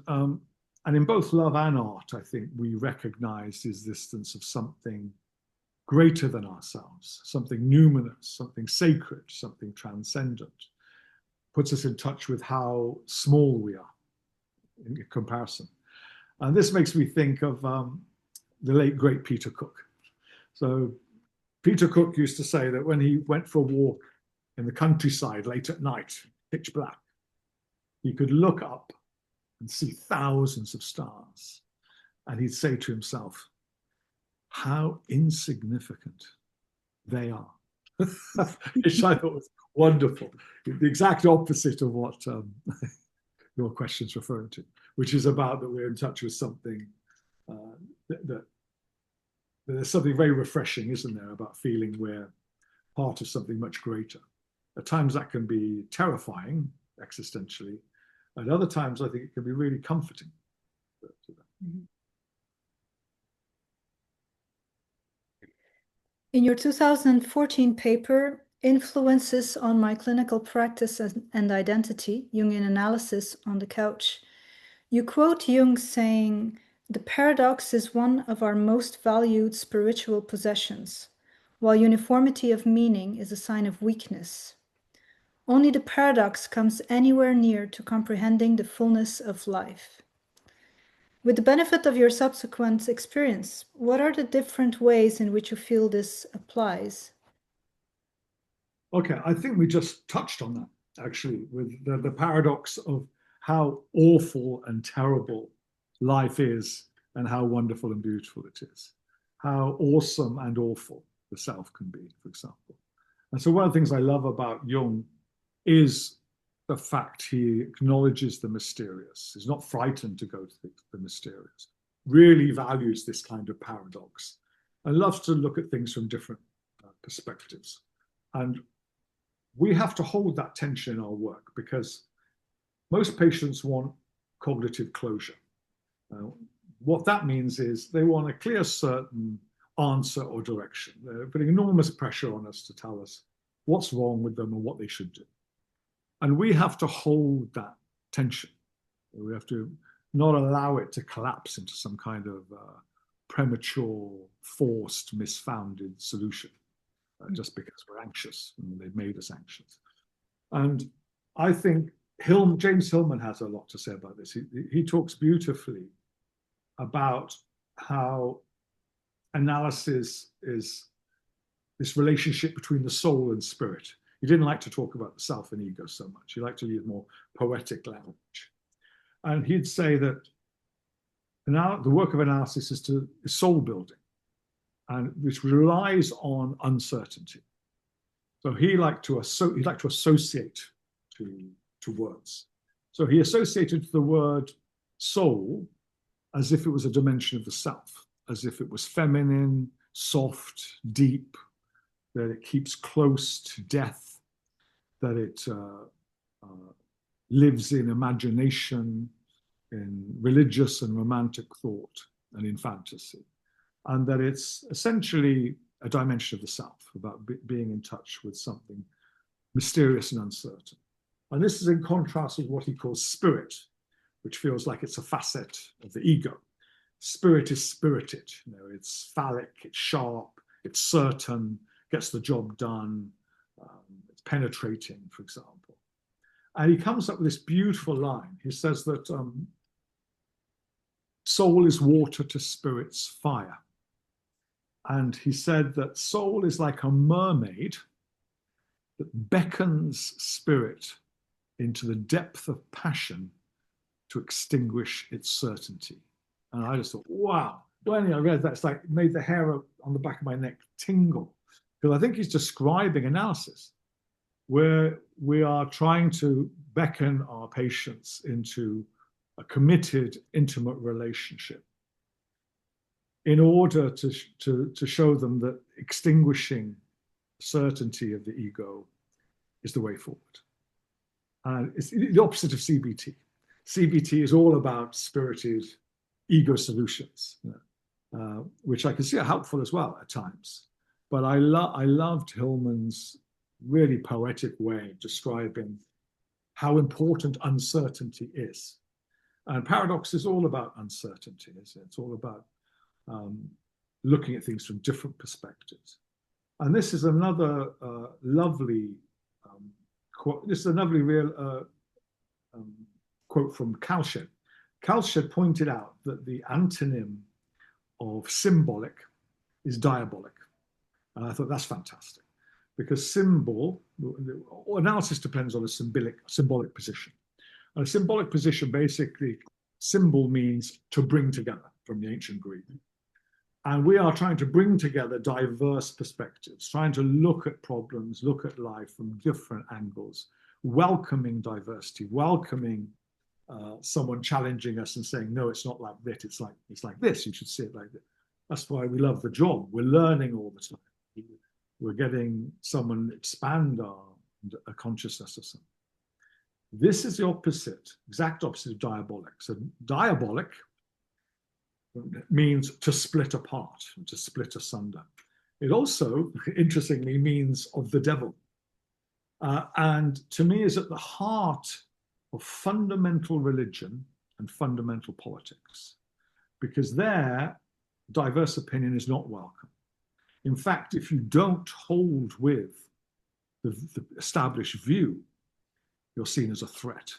[SPEAKER 2] in both love and art, I think we recognize the existence of something greater than ourselves, something numinous, something sacred, something transcendent. Puts us in touch with how small we are in comparison. And this makes me think of the late, great Peter Cook. So Peter Cook used to say that when he went for a walk in the countryside late at night, pitch black, he could look up and see thousands of stars. And he'd say to himself, how insignificant they are. Which I thought was wonderful. The exact opposite of what your question's referring to, which is about that we're in touch with something that there's something very refreshing, isn't there, about feeling we're part of something much greater. At times that can be terrifying existentially. At other times, I think it can be really comforting.
[SPEAKER 1] In your 2014 paper, Influences on My Clinical Practice and Identity, Jungian Analysis on the Couch, you quote Jung saying, "The paradox is one of our most valued spiritual possessions, while uniformity of meaning is a sign of weakness. Only the paradox comes anywhere near to comprehending the fullness of life." With the benefit of your subsequent experience, what are the different ways in which you feel this applies?
[SPEAKER 2] Okay, I think we just touched on that, actually, with the paradox of how awful and terrible life is and how wonderful and beautiful it is. How awesome and awful the self can be, for example. And so one of the things I love about Jung is the fact he acknowledges the mysterious. He's not frightened to go to the mysterious, really values this kind of paradox and loves to look at things from different perspectives. And we have to hold that tension in our work because most patients want cognitive closure. What that means is they want a clear, certain answer or direction. They're putting enormous pressure on us to tell us what's wrong with them and what they should do. And we have to hold that tension. We have to not allow it to collapse into some kind of premature, forced, misfounded solution just because we're anxious and they've made us anxious. And I think James Hillman has a lot to say about this. He talks beautifully about how analysis is this relationship between the soul and spirit. He didn't like to talk about the self and ego so much. He liked to use more poetic language. And he'd say that Now, the work of analysis is soul building, and which relies on uncertainty. So he liked to associate to words. So he associated the word soul as if it was a dimension of the self, as if it was feminine, soft, deep, that it keeps close to death, that it lives in imagination, in religious and romantic thought, and in fantasy, and that it's essentially a dimension of the self, about being in touch with something mysterious and uncertain. And this is in contrast with what he calls spirit, which feels like it's a facet of the ego. Spirit is spirited, it's phallic, it's sharp, it's certain, gets the job done, it's penetrating, for example. And he comes up with this beautiful line. He says that soul is water to spirit's fire. And he said that soul is like a mermaid that beckons spirit into the depth of passion to extinguish its certainty. And I just thought, wow. When I read that, it's like it made the hair on the back of my neck tingle. Because I think he's describing analysis, where we are trying to beckon our patients into a committed, intimate relationship in order to show them that extinguishing certainty of the ego is the way forward. And it's the opposite of CBT. CBT is all about spirited ego solutions, which I can see are helpful as well at times. But I loved Hillman's really poetic way of describing how important uncertainty is. And paradox is all about uncertainty, isn't it? It's all about looking at things from different perspectives. And this is another lovely quote. This is another real quote from Kalshed. Kalshed pointed out that the antonym of symbolic is diabolic. And I thought that's fantastic, because symbol, analysis depends on a symbolic position. And a symbolic position, basically, symbol means to bring together from the ancient Greek. And we are trying to bring together diverse perspectives, trying to look at problems, look at life from different angles, welcoming diversity, welcoming someone challenging us and saying, no, it's not like that, it's like this, you should see it like this. That's why we love the job. We're learning all the time. We're getting someone expand our consciousness of something. This is the opposite, exact opposite of diabolic. So diabolic means to split apart, to split asunder. It also, interestingly, means of the devil. And to me is at the heart of fundamental religion and fundamental politics, because there, diverse opinion is not welcome. In fact, if you don't hold with the established view, you're seen as a threat.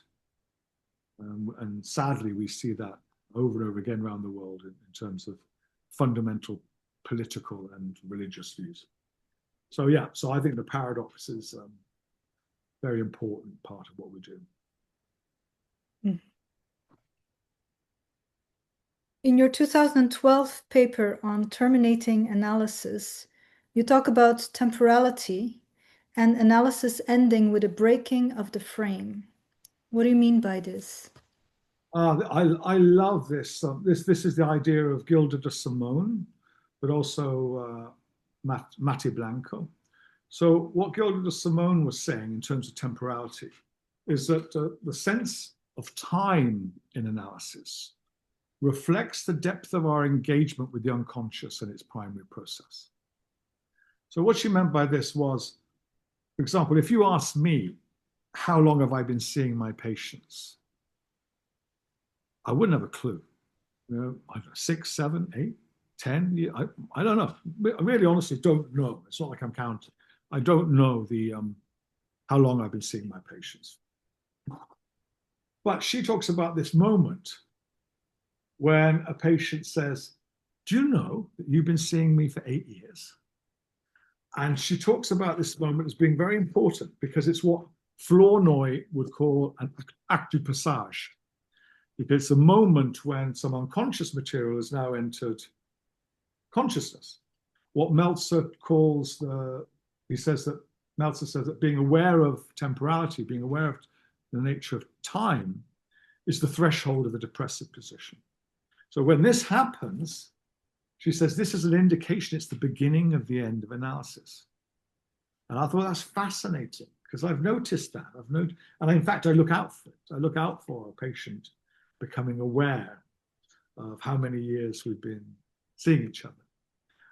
[SPEAKER 2] And sadly, we see that over and over again around the world in terms of fundamental political and religious views. So yeah, so I think the paradox is a very important part of what we do.
[SPEAKER 1] In your 2012 paper on terminating analysis, you talk about temporality and analysis ending with a breaking of the frame. What do you mean by this?
[SPEAKER 2] I love this. This is the idea of Gilda de Simone, but also Mati Blanco. So what Gilda de Simone was saying in terms of temporality is that the sense of time in analysis reflects the depth of our engagement with the unconscious and its primary process. So what she meant by this was, for example, if you ask me, how long have I been seeing my patients? I wouldn't have a clue. You know, I don't know, 6, 7, 8, 10. I don't know. I really honestly don't know. It's not like I'm counting. I don't know how long I've been seeing my patients. But she talks about this moment when a patient says, do you know that you've been seeing me for 8 years? And she talks about this moment as being very important because it's what Flournoy would call an acte du passage. because it's a moment when some unconscious material has now entered consciousness. What Meltzer calls Meltzer says that being aware of temporality, being aware of the nature of time, is the threshold of the depressive position. So when this happens, she says this is an indication it's the beginning of the end of analysis. And I thought that's fascinating because I've noticed that. And in fact, I look out for it. I look out for a patient becoming aware of how many years we've been seeing each other.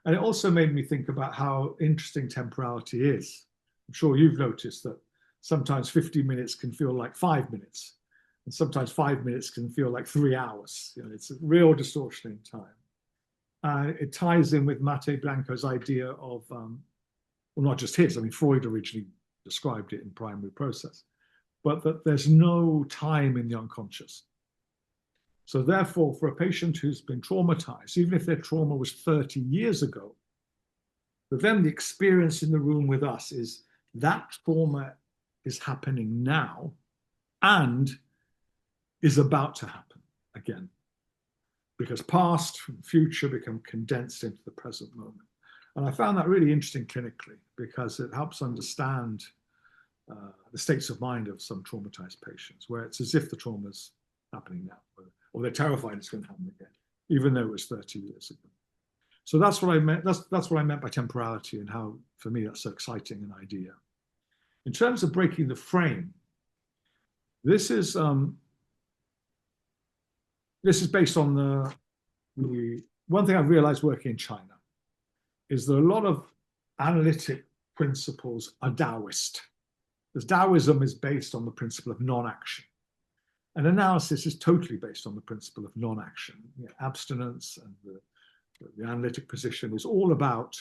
[SPEAKER 2] And it also made me think about how interesting temporality is. I'm sure you've noticed that sometimes 50 minutes can feel like 5 minutes, and sometimes 5 minutes can feel like 3 hours. You know, it's a real distortion in time. It ties in with Mate Blanco's idea of, well, not just his, I mean, Freud originally described it in primary process, but that there's no time in the unconscious. So therefore, for a patient who's been traumatized, even if their trauma was 30 years ago, for them, the experience in the room with us is that trauma is happening now and is about to happen again, because past and future become condensed into the present moment. And I found that really interesting clinically because it helps understand the states of mind of some traumatized patients, where it's as if the trauma's happening now, or they're terrified it's going to happen again, even though it was 30 years ago. So that's what I meant. That's what I meant by temporality, and how, for me, that's so exciting an idea. In terms of breaking the frame, this is based on the one thing I've realized working in China is that a lot of analytic principles are Taoist. Because Taoism is based on the principle of non-action. And analysis is totally based on the principle of non-action. You know, abstinence and the analytic position is all about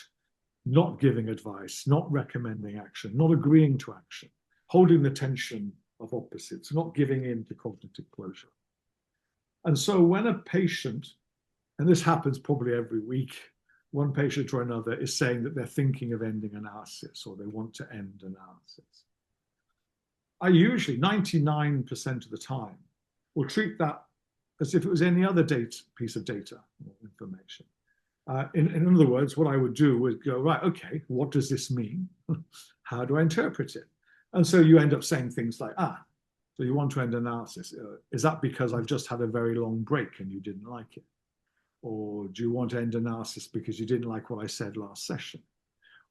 [SPEAKER 2] not giving advice, not recommending action, not agreeing to action, holding the tension of opposites, not giving in to cognitive closure. And so when a patient, and this happens probably every week, one patient or another is saying that they're thinking of ending analysis or they want to end analysis, I usually, 99% of the time, will treat that as if it was any other piece of data or information. In other words, what I would do would go, right, okay, what does this mean? How do I interpret it? And so you end up saying things like, so you want to end analysis. Is that because I've just had a very long break and you didn't like it? Or do you want to end analysis because you didn't like what I said last session?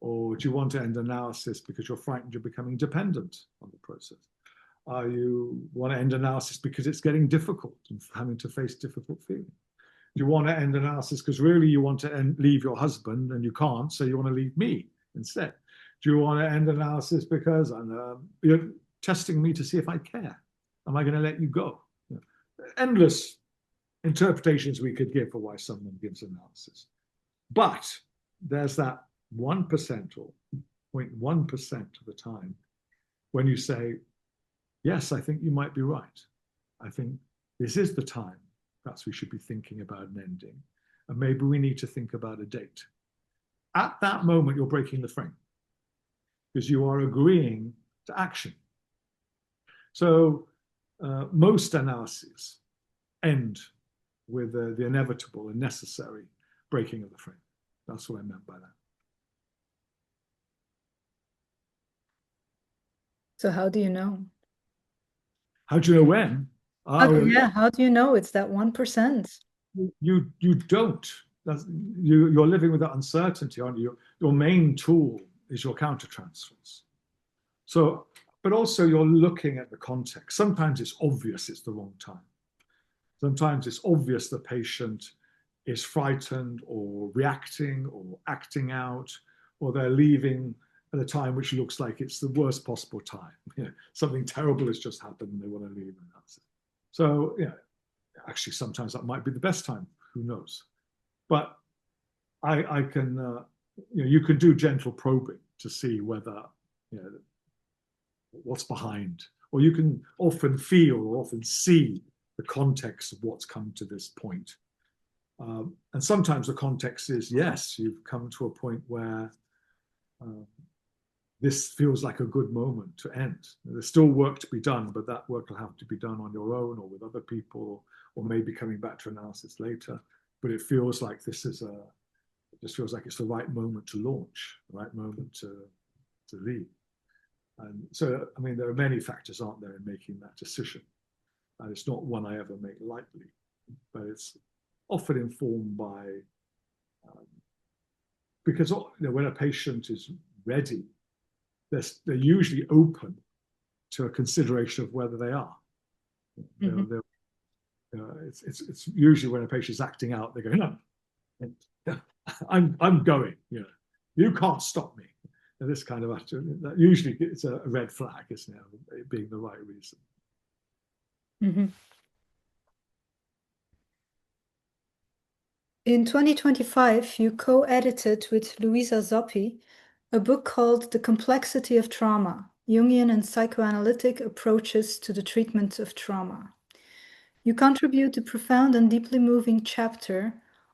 [SPEAKER 2] Or do you want to end analysis because you're frightened you're becoming dependent on the process? You want to end analysis because it's getting difficult and having to face difficult feelings? Do you want to end analysis because really you want to leave your husband and you can't, so you want to leave me instead? Do you want to end analysis because you're testing me to see if I care? Am I going to let you go? You know, endless interpretations we could give for why someone gives analysis. But there's that 1% or 0.1% of the time when you say, yes, I think you might be right. I think this is the time perhaps we should be thinking about an ending, and maybe we need to think about a date. At that moment, you're breaking the frame because you are agreeing to action. So most analyses end with the inevitable and necessary breaking of the frame. That's what I meant by that.
[SPEAKER 1] So how do you know?
[SPEAKER 2] How do you know when?
[SPEAKER 1] How do you know it's that 1%?
[SPEAKER 2] You don't. You're living with that uncertainty, aren't you? Your main tool is your countertransference. So, but also you're looking at the context. Sometimes it's obvious it's the wrong time. Sometimes it's obvious the patient is frightened or reacting or acting out, or they're leaving at a time which looks like it's the worst possible time. You know, something terrible has just happened and they want to leave. And that's it. So, yeah, actually, sometimes that might be the best time. Who knows? But I can, you can do gentle probing to see whether, what's behind, or you can often feel or often see the context of what's come to this point. And sometimes the context is, yes, you've come to a point where this feels like a good moment to end. There's still work to be done, but that work will have to be done on your own or with other people or maybe coming back to analysis later. But it feels like this is it just feels like it's the right moment to launch, the right moment to lead. And so, I mean, there are many factors, aren't there, in making that decision. And it's not one I ever make lightly, but it's often informed by, because when a patient is ready, they're usually open to a consideration of whether they are. Mm-hmm. It's usually when a patient is acting out, they go, no, I'm going. You can't stop me. And this kind of attitude, that usually it's a red flag, isn't it? It being the right reason.
[SPEAKER 1] Mm-hmm. In 2025, you co-edited with Louisa Zappi a book called The Complexity of Trauma, Jungian and Psychoanalytic Approaches to the Treatment of Trauma. You contribute a profound and deeply moving chapter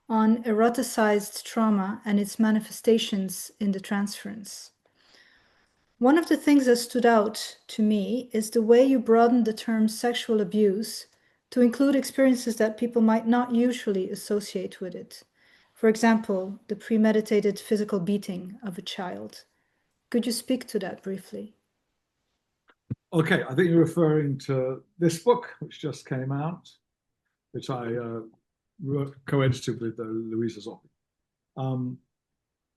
[SPEAKER 1] on eroticized trauma and its manifestations in the transference. One of the things that stood out to me is the way you broadened the term sexual abuse to include experiences that people might not usually associate with it. For example, the premeditated physical beating of a child. Could you speak to that briefly?
[SPEAKER 2] Okay, I think you're referring to this book, which just came out, which I co-edited with Louisa Zappi.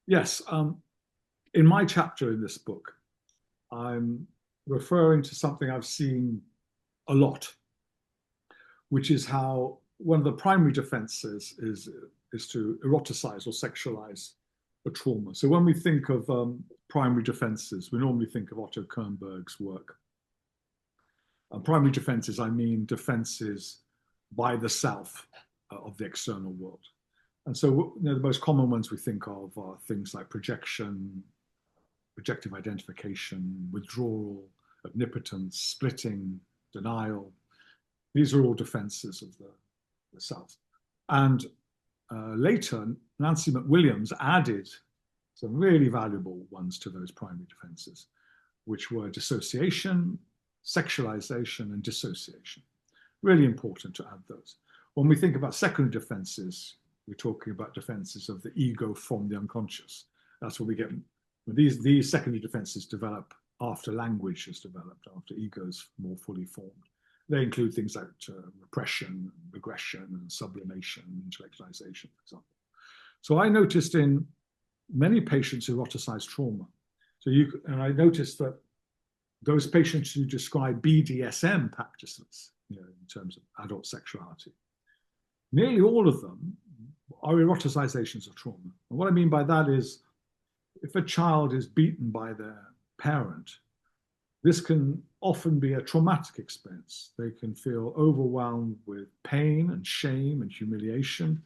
[SPEAKER 2] Yes, in my chapter in this book, I'm referring to something I've seen a lot, which is how one of the primary defenses is to eroticize or sexualize a trauma. So when we think of primary defenses, we normally think of Otto Kernberg's work. Primary defenses, I mean defenses by the self of the external world. And so the most common ones we think of are things like projection, projective identification, withdrawal, omnipotence, splitting, denial. These are all defenses of the self. And later, Nancy McWilliams added some really valuable ones to those primary defenses, which were dissociation, sexualization, and dissociation. Really important to add those. When we think about secondary defenses, we're talking about defenses of the ego from the unconscious. That's what we get. These secondary defenses develop after language is developed, after ego is more fully formed. They include things like repression, regression, and sublimation, intellectualization, for example. So I noticed in many patients who eroticize trauma, and I noticed that those patients who describe BDSM practices, in terms of adult sexuality, nearly all of them are eroticizations of trauma. And what I mean by that is, if a child is beaten by their parent, this can often be a traumatic experience. They can feel overwhelmed with pain and shame and humiliation.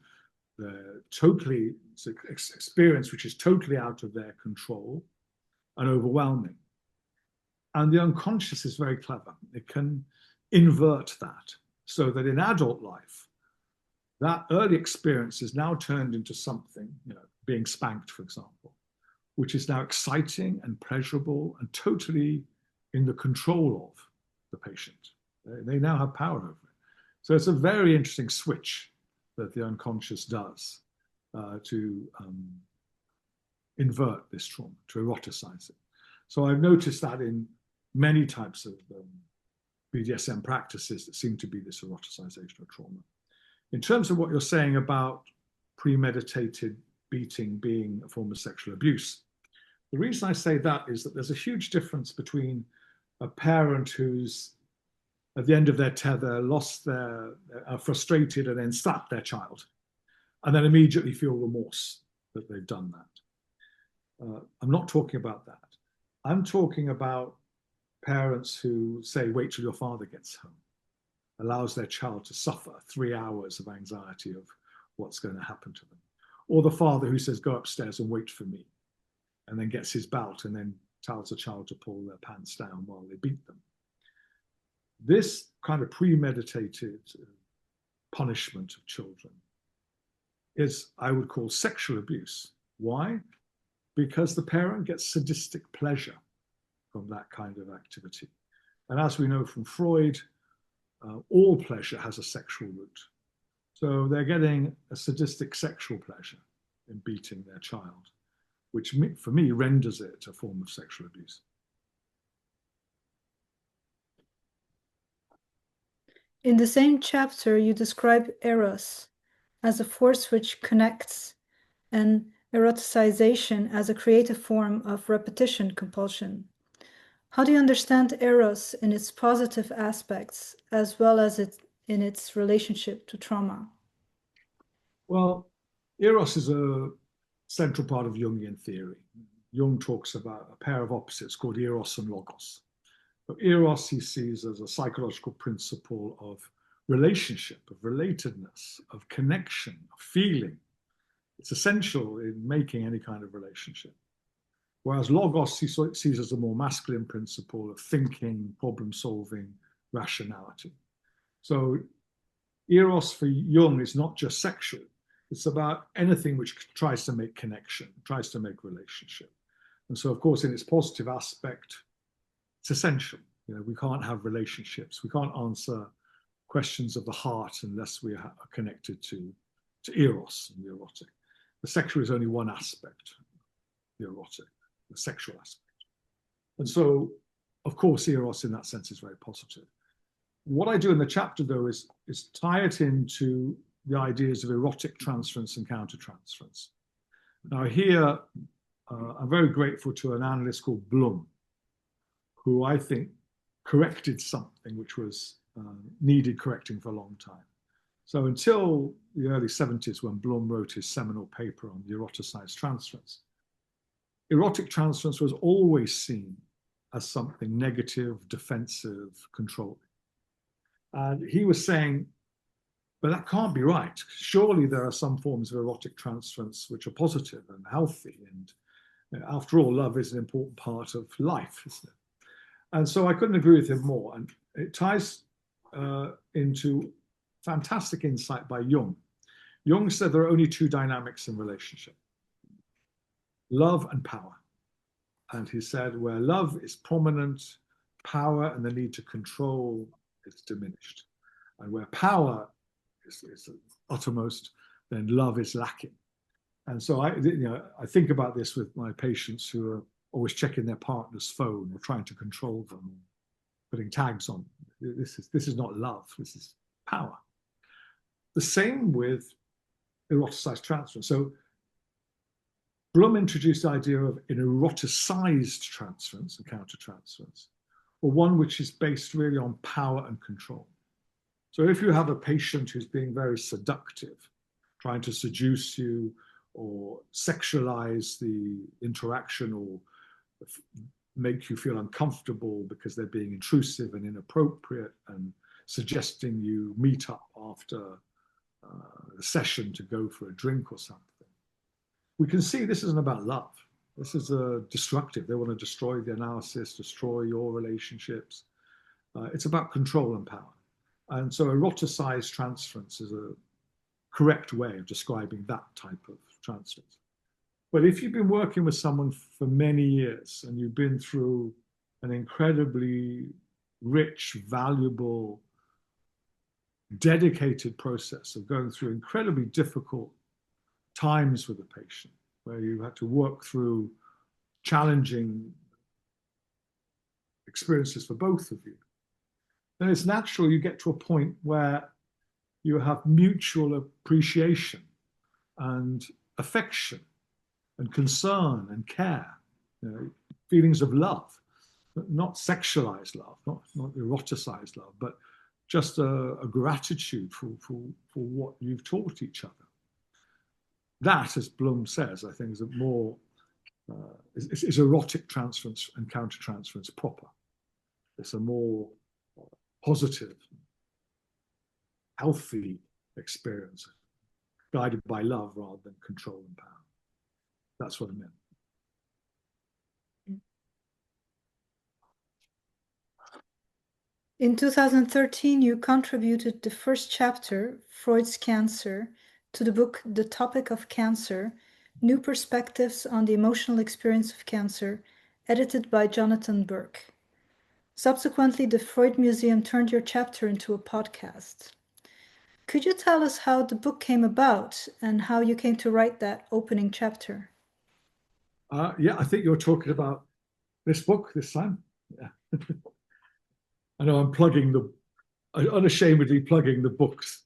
[SPEAKER 2] It's an experience which is totally out of their control and overwhelming. And the unconscious is very clever. It can invert that so that in adult life, that early experience is now turned into something, being spanked, for example, which is now exciting and pleasurable and totally in the control of the patient. They now have power over it. So it's a very interesting switch that the unconscious does to invert this trauma, to eroticize it. So I've noticed that in many types of BDSM practices that seem to be this eroticization of trauma. In terms of what you're saying about premeditated beating being a form of sexual abuse, the reason I say that is that there's a huge difference between a parent who's at the end of their tether, are frustrated and then slap their child, and then immediately feel remorse that they've done that. I'm not talking about that. I'm talking about parents who say, wait till your father gets home, allows their child to suffer 3 hours of anxiety of what's going to happen to them. Or the father who says, go upstairs and wait for me, and then gets his belt and then tells the child to pull their pants down while they beat them. This kind of premeditated punishment of children is, I would call, sexual abuse. Why? Because the parent gets sadistic pleasure from that kind of activity. And as we know from Freud, all pleasure has a sexual root. So they're getting a sadistic sexual pleasure in beating their child, which for me renders it a form of sexual abuse.
[SPEAKER 1] In the same chapter, you describe eros as a force which connects and eroticization as a creative form of repetition compulsion. How do you understand eros in its positive aspects as well as in its relationship to trauma?
[SPEAKER 2] Well, eros is a central part of Jungian theory. Jung talks about a pair of opposites called eros and logos. But eros he sees as a psychological principle of relationship, of relatedness, of connection, of feeling. It's essential in making any kind of relationship. Whereas logos he sees as a more masculine principle of thinking, problem solving, rationality. So eros for Jung is not just sexual. It's about anything which tries to make connection, tries to make relationship. And so, of course, in its positive aspect, it's essential. You know, we can't have relationships. We can't answer questions of the heart unless we are connected to eros and the erotic. The sexual is only one aspect, the erotic, the sexual aspect. And so, of course, eros in that sense is very positive. What I do in the chapter, though, is tie it into the ideas of erotic transference and countertransference. Now, here, I'm very grateful to an analyst called Bloom, who I think corrected something which was needed correcting for a long time. So until the early 70s, when Bloom wrote his seminal paper on the eroticized transference, erotic transference was always seen as something negative, defensive, controlling. And he was saying, but that can't be right. Surely there are some forms of erotic transference which are positive and healthy. And you know, after all, love is an important part of life, isn't it? And so I couldn't agree with him more. And it ties into fantastic insight by Jung. Jung said there are only two dynamics in relationship: love and power. And he said where love is prominent, power and the need to control is diminished. And where power is uttermost, then love is lacking. And so I think about this with my patients who are always checking their partner's phone or trying to control them, putting tags on. This is not love, this is power. The same with eroticized transference. So Bloom introduced the idea of an eroticized transference and countertransference, or one which is based really on power and control. So if you have a patient who's being very seductive, trying to seduce you or sexualize the interaction or make you feel uncomfortable because they're being intrusive and inappropriate and suggesting you meet up after the session to go for a drink or something, we can see this isn't about love. This is destructive. They want to destroy the analysis, destroy your relationships. It's about control and power. And so eroticized transference is a correct way of describing that type of transference. But if you've been working with someone for many years and you've been through an incredibly rich, valuable, dedicated process of going through incredibly difficult times with a patient, where you had to work through challenging experiences for both of you, then it's natural you get to a point where you have mutual appreciation and affection and concern and care, you know, feelings of love, not sexualized love, not eroticized love, but just a gratitude for what you've taught each other. That, as Bloom says, I think is a more is erotic transference and countertransference proper. It's a more positive, healthy experience, guided by love rather than control and power. That's what I meant.
[SPEAKER 1] In 2013, you contributed the first chapter, Freud's Cancer, to the book The Topic of Cancer, New Perspectives on the Emotional Experience of Cancer, edited by Jonathan Burke. Subsequently, the Freud Museum turned your chapter into a podcast. Could you tell us how the book came about and how you came to write that opening chapter?
[SPEAKER 2] Yeah, I think you're talking about this book this time. Yeah. I know I'm unashamedly plugging the books.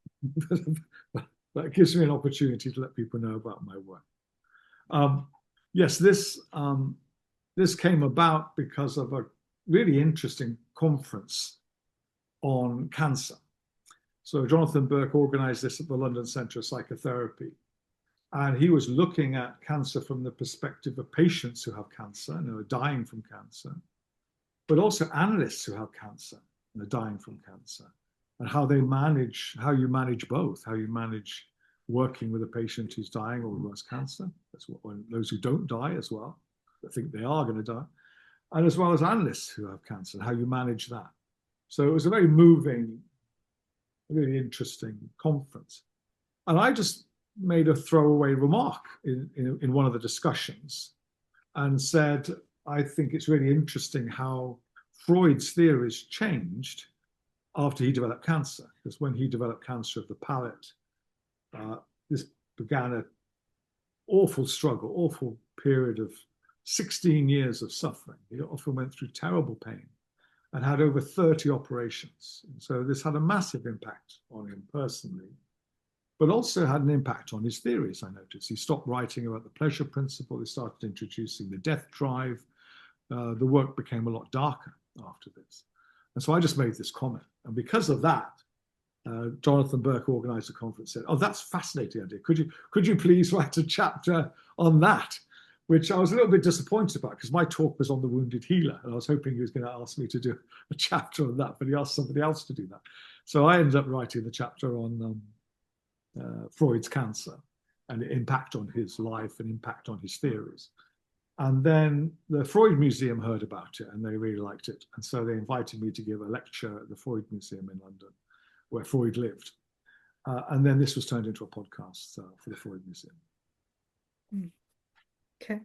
[SPEAKER 2] That gives me an opportunity to let people know about my work. Yes, this came about because of a really interesting conference on cancer. So Jonathan Burke organized this at the London Centre of Psychotherapy. And he was looking at cancer from the perspective of patients who have cancer and who are dying from cancer, but also analysts who have cancer and are dying from cancer, and how you manage both, how you manage working with a patient who's dying or who has cancer, those who don't die as well, that think they are going to die, and as well as analysts who have cancer, and how you manage that. So it was a very moving, really interesting conference. And I just made a throwaway remark in one of the discussions and said, I think it's really interesting how Freud's theories changed after he developed cancer. Because when he developed cancer of the palate, this began an awful struggle, awful period of 16 years of suffering. He often went through terrible pain and had over 30 operations. And so this had a massive impact on him personally, but also had an impact on his theories, I noticed. He stopped writing about the pleasure principle. He started introducing the death drive. The work became a lot darker after this. And so I just made this comment. And because of that, Jonathan Burke organized a conference, said, oh, that's a fascinating idea. Could you please write a chapter on that? Which I was a little bit disappointed about because my talk was on the wounded healer. And I was hoping he was going to ask me to do a chapter on that, but he asked somebody else to do that. So I ended up writing the chapter on Freud's cancer and the impact on his life and impact on his theories. And then the Freud Museum heard about it and they really liked it. And so they invited me to give a lecture at the Freud Museum in London, where Freud lived. And then this was turned into a podcast for the Freud Museum.
[SPEAKER 1] Okay.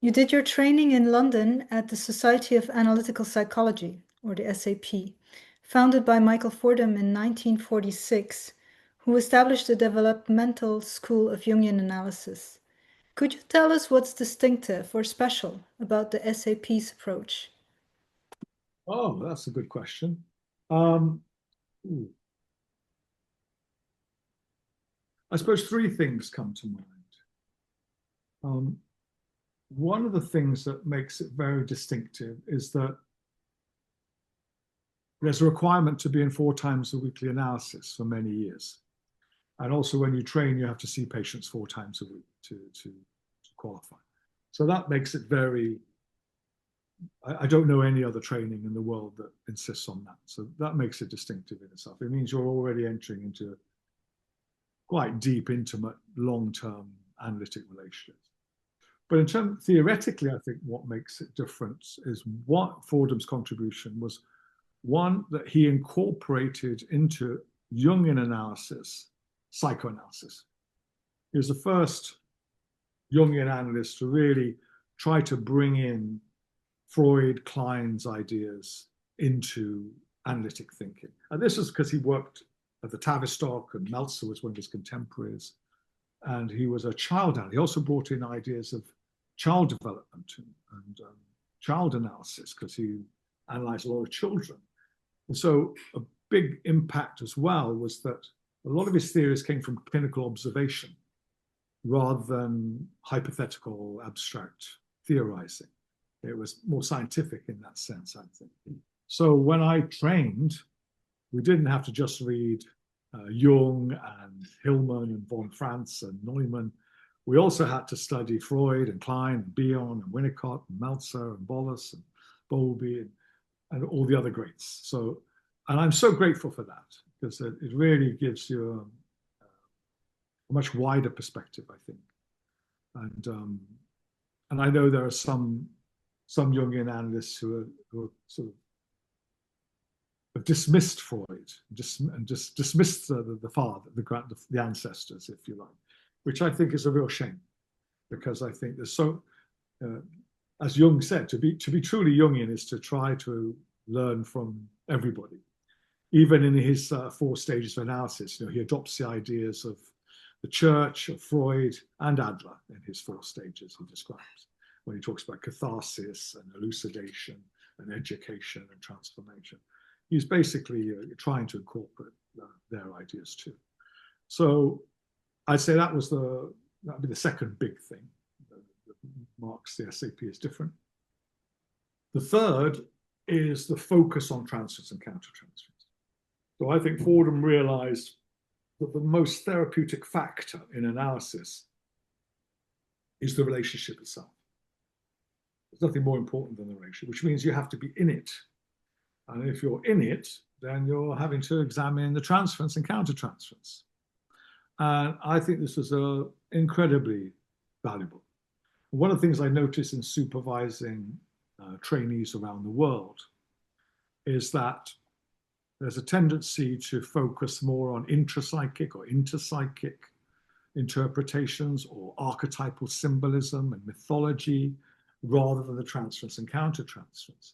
[SPEAKER 1] You did your training in London at the Society of Analytical Psychology, or the SAP, founded by Michael Fordham in 1946, who established the developmental school of Jungian analysis. Could you tell us what's distinctive or special about the SAP's approach?
[SPEAKER 2] Oh, that's a good question. I suppose three things come to mind. One of the things that makes it very distinctive is that there's a requirement to be in 4 times a weekly analysis for many years. And also when you train, you have to see patients 4 times a week to qualify. So that makes it very, I don't know any other training in the world that insists on that. So that makes it distinctive in itself. It means you're already entering into quite deep, intimate, long-term analytic relationships. But in terms, theoretically, I think what makes it different is what Fordham's contribution was, one, that he incorporated into Jungian analysis, psychoanalysis. He was the first Jungian analyst to really try to bring in Freud, Klein's ideas into analytic thinking. And this is because he worked at the Tavistock, and Meltzer was one of his contemporaries. And he was a child analyst. He also brought in ideas of child development and child analysis, because he analyzed a lot of children. And so a big impact as well was that a lot of his theories came from clinical observation rather than hypothetical, abstract theorizing. It was more scientific in that sense, I think. So when I trained, we didn't have to just read Jung and Hillman and von Franz and Neumann. We also had to study Freud and Klein and Bion and Winnicott and Meltzer and Bollas and Bowlby and all the other greats. So, and I'm so grateful for that, because it really gives you a much wider perspective, I think. And I know there are some Jungian analysts who are sort of have dismissed Freud and just dismissed the father, the ancestors, if you like, which I think is a real shame, because I think there's as Jung said, to be truly Jungian is to try to learn from everybody. Even in his 4 stages of analysis, he adopts the ideas of the Church, of Freud, and Adler in his 4 stages he describes, when he talks about catharsis and elucidation and education and transformation. He's basically trying to incorporate their ideas too. So I'd say that'd be the second big thing that marks the SAP as different. The third is the focus on transference and countertransference. So I think Fordham realized that the most therapeutic factor in analysis is the relationship itself. There's nothing more important than the relationship, which means you have to be in it. And if you're in it, then you're having to examine the transference and countertransference. And I think this is incredibly valuable. One of the things I notice in supervising trainees around the world is that there's a tendency to focus more on intrapsychic or interpsychic interpretations or archetypal symbolism and mythology rather than the transference and countertransference.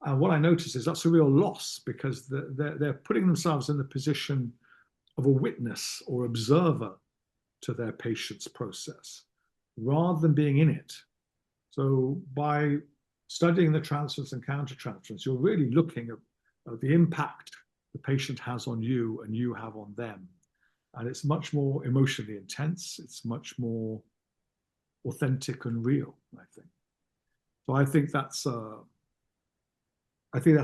[SPEAKER 2] And what I notice is that's a real loss, because they're putting themselves in the position of a witness or observer to their patient's process rather than being in it. So by studying the transference and countertransference, you're really looking at the impact the patient has on you and you have on them. And it's much more emotionally intense. It's much more authentic and real, I think. So I think that's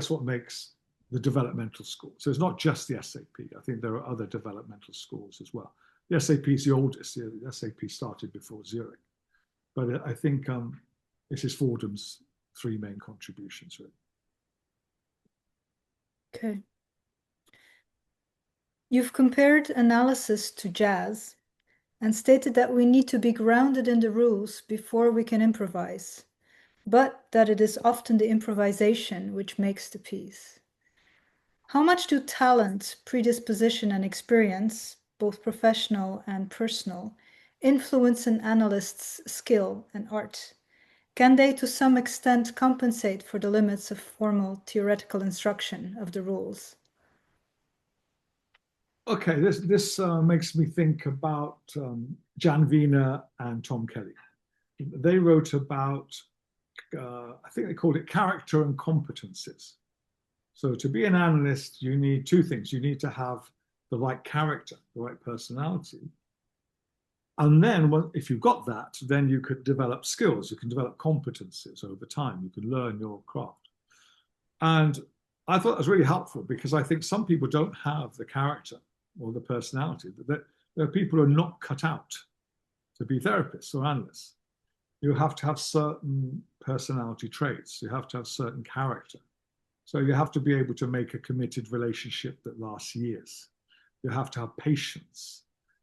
[SPEAKER 2] what makes the developmental school. So it's not just the SAP. I think there are other developmental schools as well. The SAP is the oldest. The SAP started before Zurich. But I think this is Fordham's 3 main contributions, really.
[SPEAKER 1] Okay. You've compared analysis to jazz and stated that we need to be grounded in the rules before we can improvise, but that it is often the improvisation which makes the piece. How much do talent, predisposition, and experience, both professional and personal, influence an analyst's skill and art? Can they to some extent compensate for the limits of formal theoretical instruction of the rules?
[SPEAKER 2] Okay, this makes me think about Jan Wiener and Tom Kelly. They wrote about, I think they called it character and competencies. So to be an analyst, you need 2 things. You need to have the right character, the right personality. And then if you've got that, then you could develop skills. You can develop competencies over time. You can learn your craft. And I thought that was really helpful, because I think some people don't have the character or the personality. There are people who are not cut out to be therapists or analysts. You have to have certain personality traits. You have to have certain character. So you have to be able to make a committed relationship that lasts years. You have to have patience.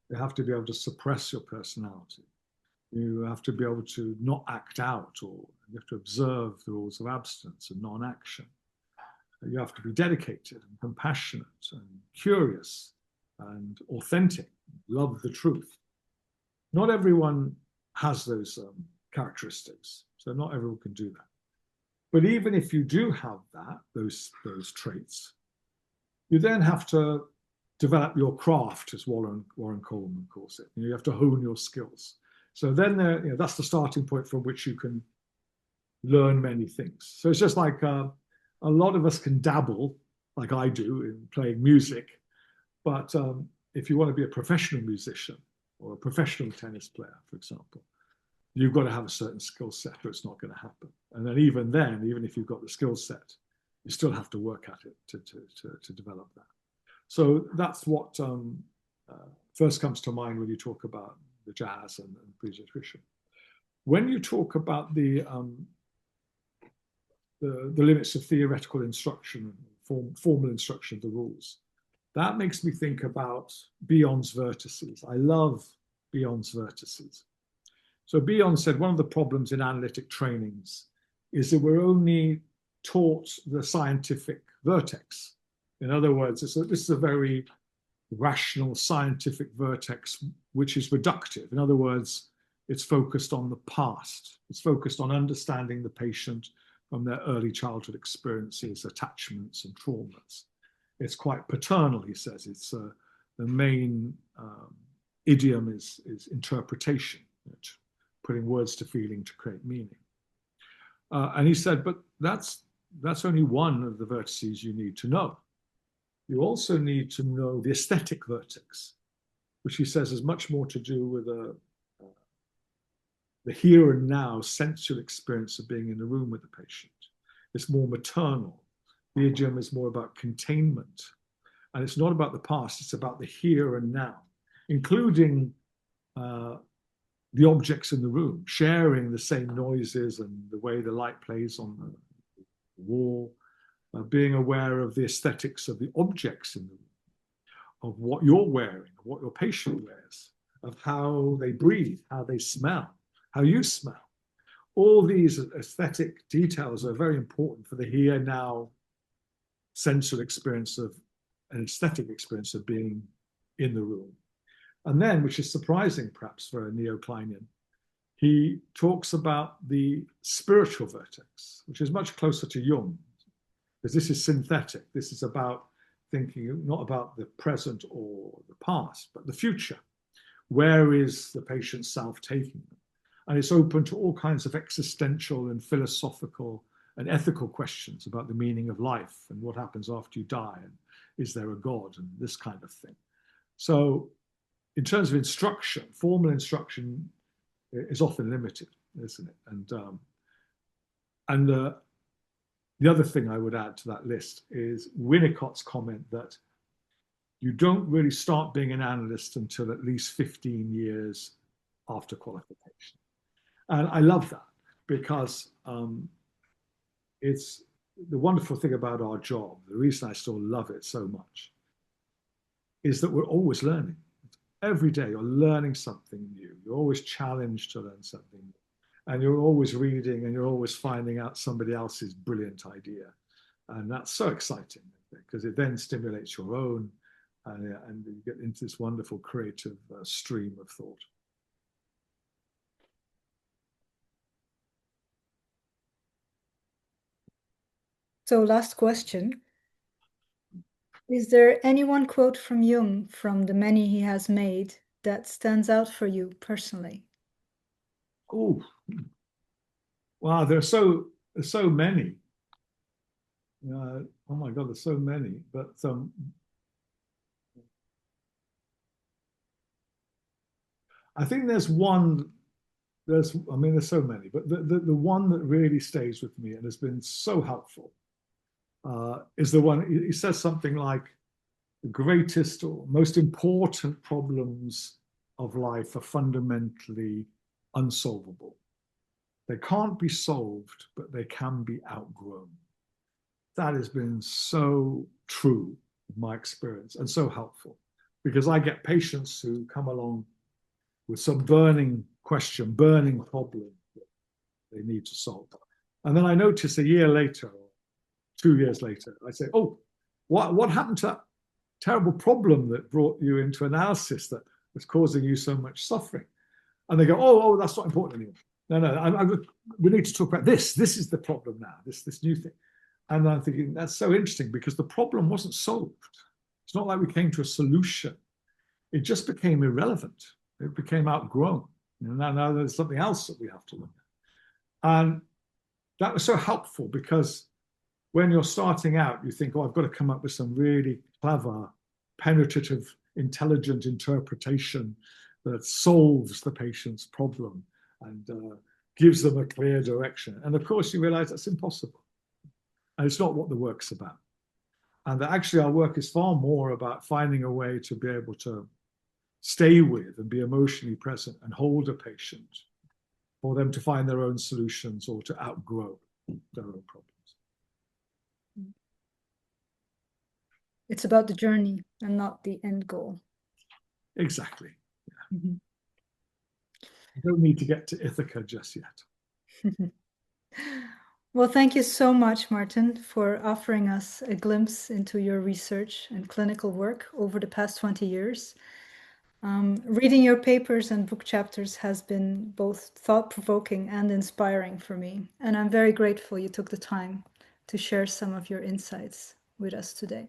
[SPEAKER 2] You have to be able to suppress your personality. You have to be able to not act out, or you have to observe the rules of abstinence and non-action. You have to be dedicated and compassionate and curious and authentic, love the truth. Not everyone has those characteristics, so not everyone can do that. But even if you do have those traits, you then have to develop your craft, as Warren Coleman calls it. You have to hone your skills. So then that's the starting point from which you can learn many things. So it's just like a lot of us can dabble, like I do, in playing music. But if you want to be a professional musician or a professional tennis player, for example, you've got to have a certain skill set, or it's not going to happen. And then, even if you've got the skill set, you still have to work at it to develop that. So that's what first comes to mind when you talk about the jazz and predisposition. When you talk about the limits of theoretical instruction, formal instruction of the rules, that makes me think about Bion's vertices. I love Bion's vertices. So Bion said one of the problems in analytic trainings is that we're only taught the scientific vertex. In other words, this is a very rational scientific vertex, which is reductive. In other words, It's focused on the past. It's focused on understanding the patient from their early childhood experiences, attachments, and traumas. It's quite paternal, he says. It's the main idiom is interpretation, putting words to feeling to create meaning. And he said, but that's only one of the vertices you need to know. You also need to know the aesthetic vertex, which he says has much more to do with the here and now sensual experience of being in the room with the patient. It's more maternal. The idiom is more about containment. And it's not about the past, it's about the here and now, including the objects in the room, sharing the same noises and the way the light plays on the wall, being aware of the aesthetics of the objects in the room, of what you're wearing, of what your patient wears, of how they breathe, how they smell, how you smell. All these aesthetic details are very important for the here now sensual experience of an aesthetic experience of being in the room. And then, which is surprising perhaps for a neo-Kleinian, he talks about the spiritual vertex, which is much closer to Jung, because this is synthetic. This is about thinking not about the present or the past, but the future. Where is the patient's self taking them? And it's open to all kinds of existential and philosophical and ethical questions about the meaning of life and what happens after you die, and is there a God, and this kind of thing. So in terms of instruction, formal instruction is often limited, isn't it? And the other thing I would add to that list is Winnicott's comment that you don't really start being an analyst until at least 15 years after qualification. And I love that because it's the wonderful thing about our job, the reason I still love it so much, is that we're always learning. Every day you're learning something new. You're always challenged to learn something new. And you're always reading and you're always finding out somebody else's brilliant idea. And that's so exciting because it then stimulates your own and you get into this wonderful creative stream of thought.
[SPEAKER 1] So last question. Is there any one quote from Jung, from the many he has made, that stands out for you personally?
[SPEAKER 2] Oh, wow, there's so many. Oh my God, there's so many. But I think there's one. There's so many, but the one that really stays with me and has been so helpful is the one. He says something like, the greatest or most important problems of life are fundamentally unsolvable. They can't be solved, but they can be outgrown. That has been so true in my experience and so helpful, because I get patients who come along with some burning question, burning problem that they need to solve. And then I notice a year later, or 2 years later, I say, oh, what happened to that terrible problem that brought you into analysis that was causing you so much suffering? And they go, oh, that's not important anymore. No, we need to talk about this. This is the problem now, this new thing. And I'm thinking, that's so interesting because the problem wasn't solved. It's not like we came to a solution. It just became irrelevant. It became outgrown. Now there's something else that we have to look at. And that was so helpful because when you're starting out, you think, oh, I've got to come up with some really clever, penetrative, intelligent interpretation that solves the patient's problem and gives them a clear direction. And of course, you realize that's impossible. And it's not what the work's about. And that actually our work is far more about finding a way to be able to stay with and be emotionally present and hold a patient for them to find their own solutions or to outgrow their own problems.
[SPEAKER 1] It's about the journey and not the end goal.
[SPEAKER 2] Exactly. Yeah. Mm-hmm. You don't need to get to Ithaca just yet.
[SPEAKER 1] Well, thank you so much, Martin, for offering us a glimpse into your research and clinical work over the past 20 years. Reading your papers and book chapters has been both thought-provoking and inspiring for me, and I'm very grateful you took the time to share some of your insights with us today.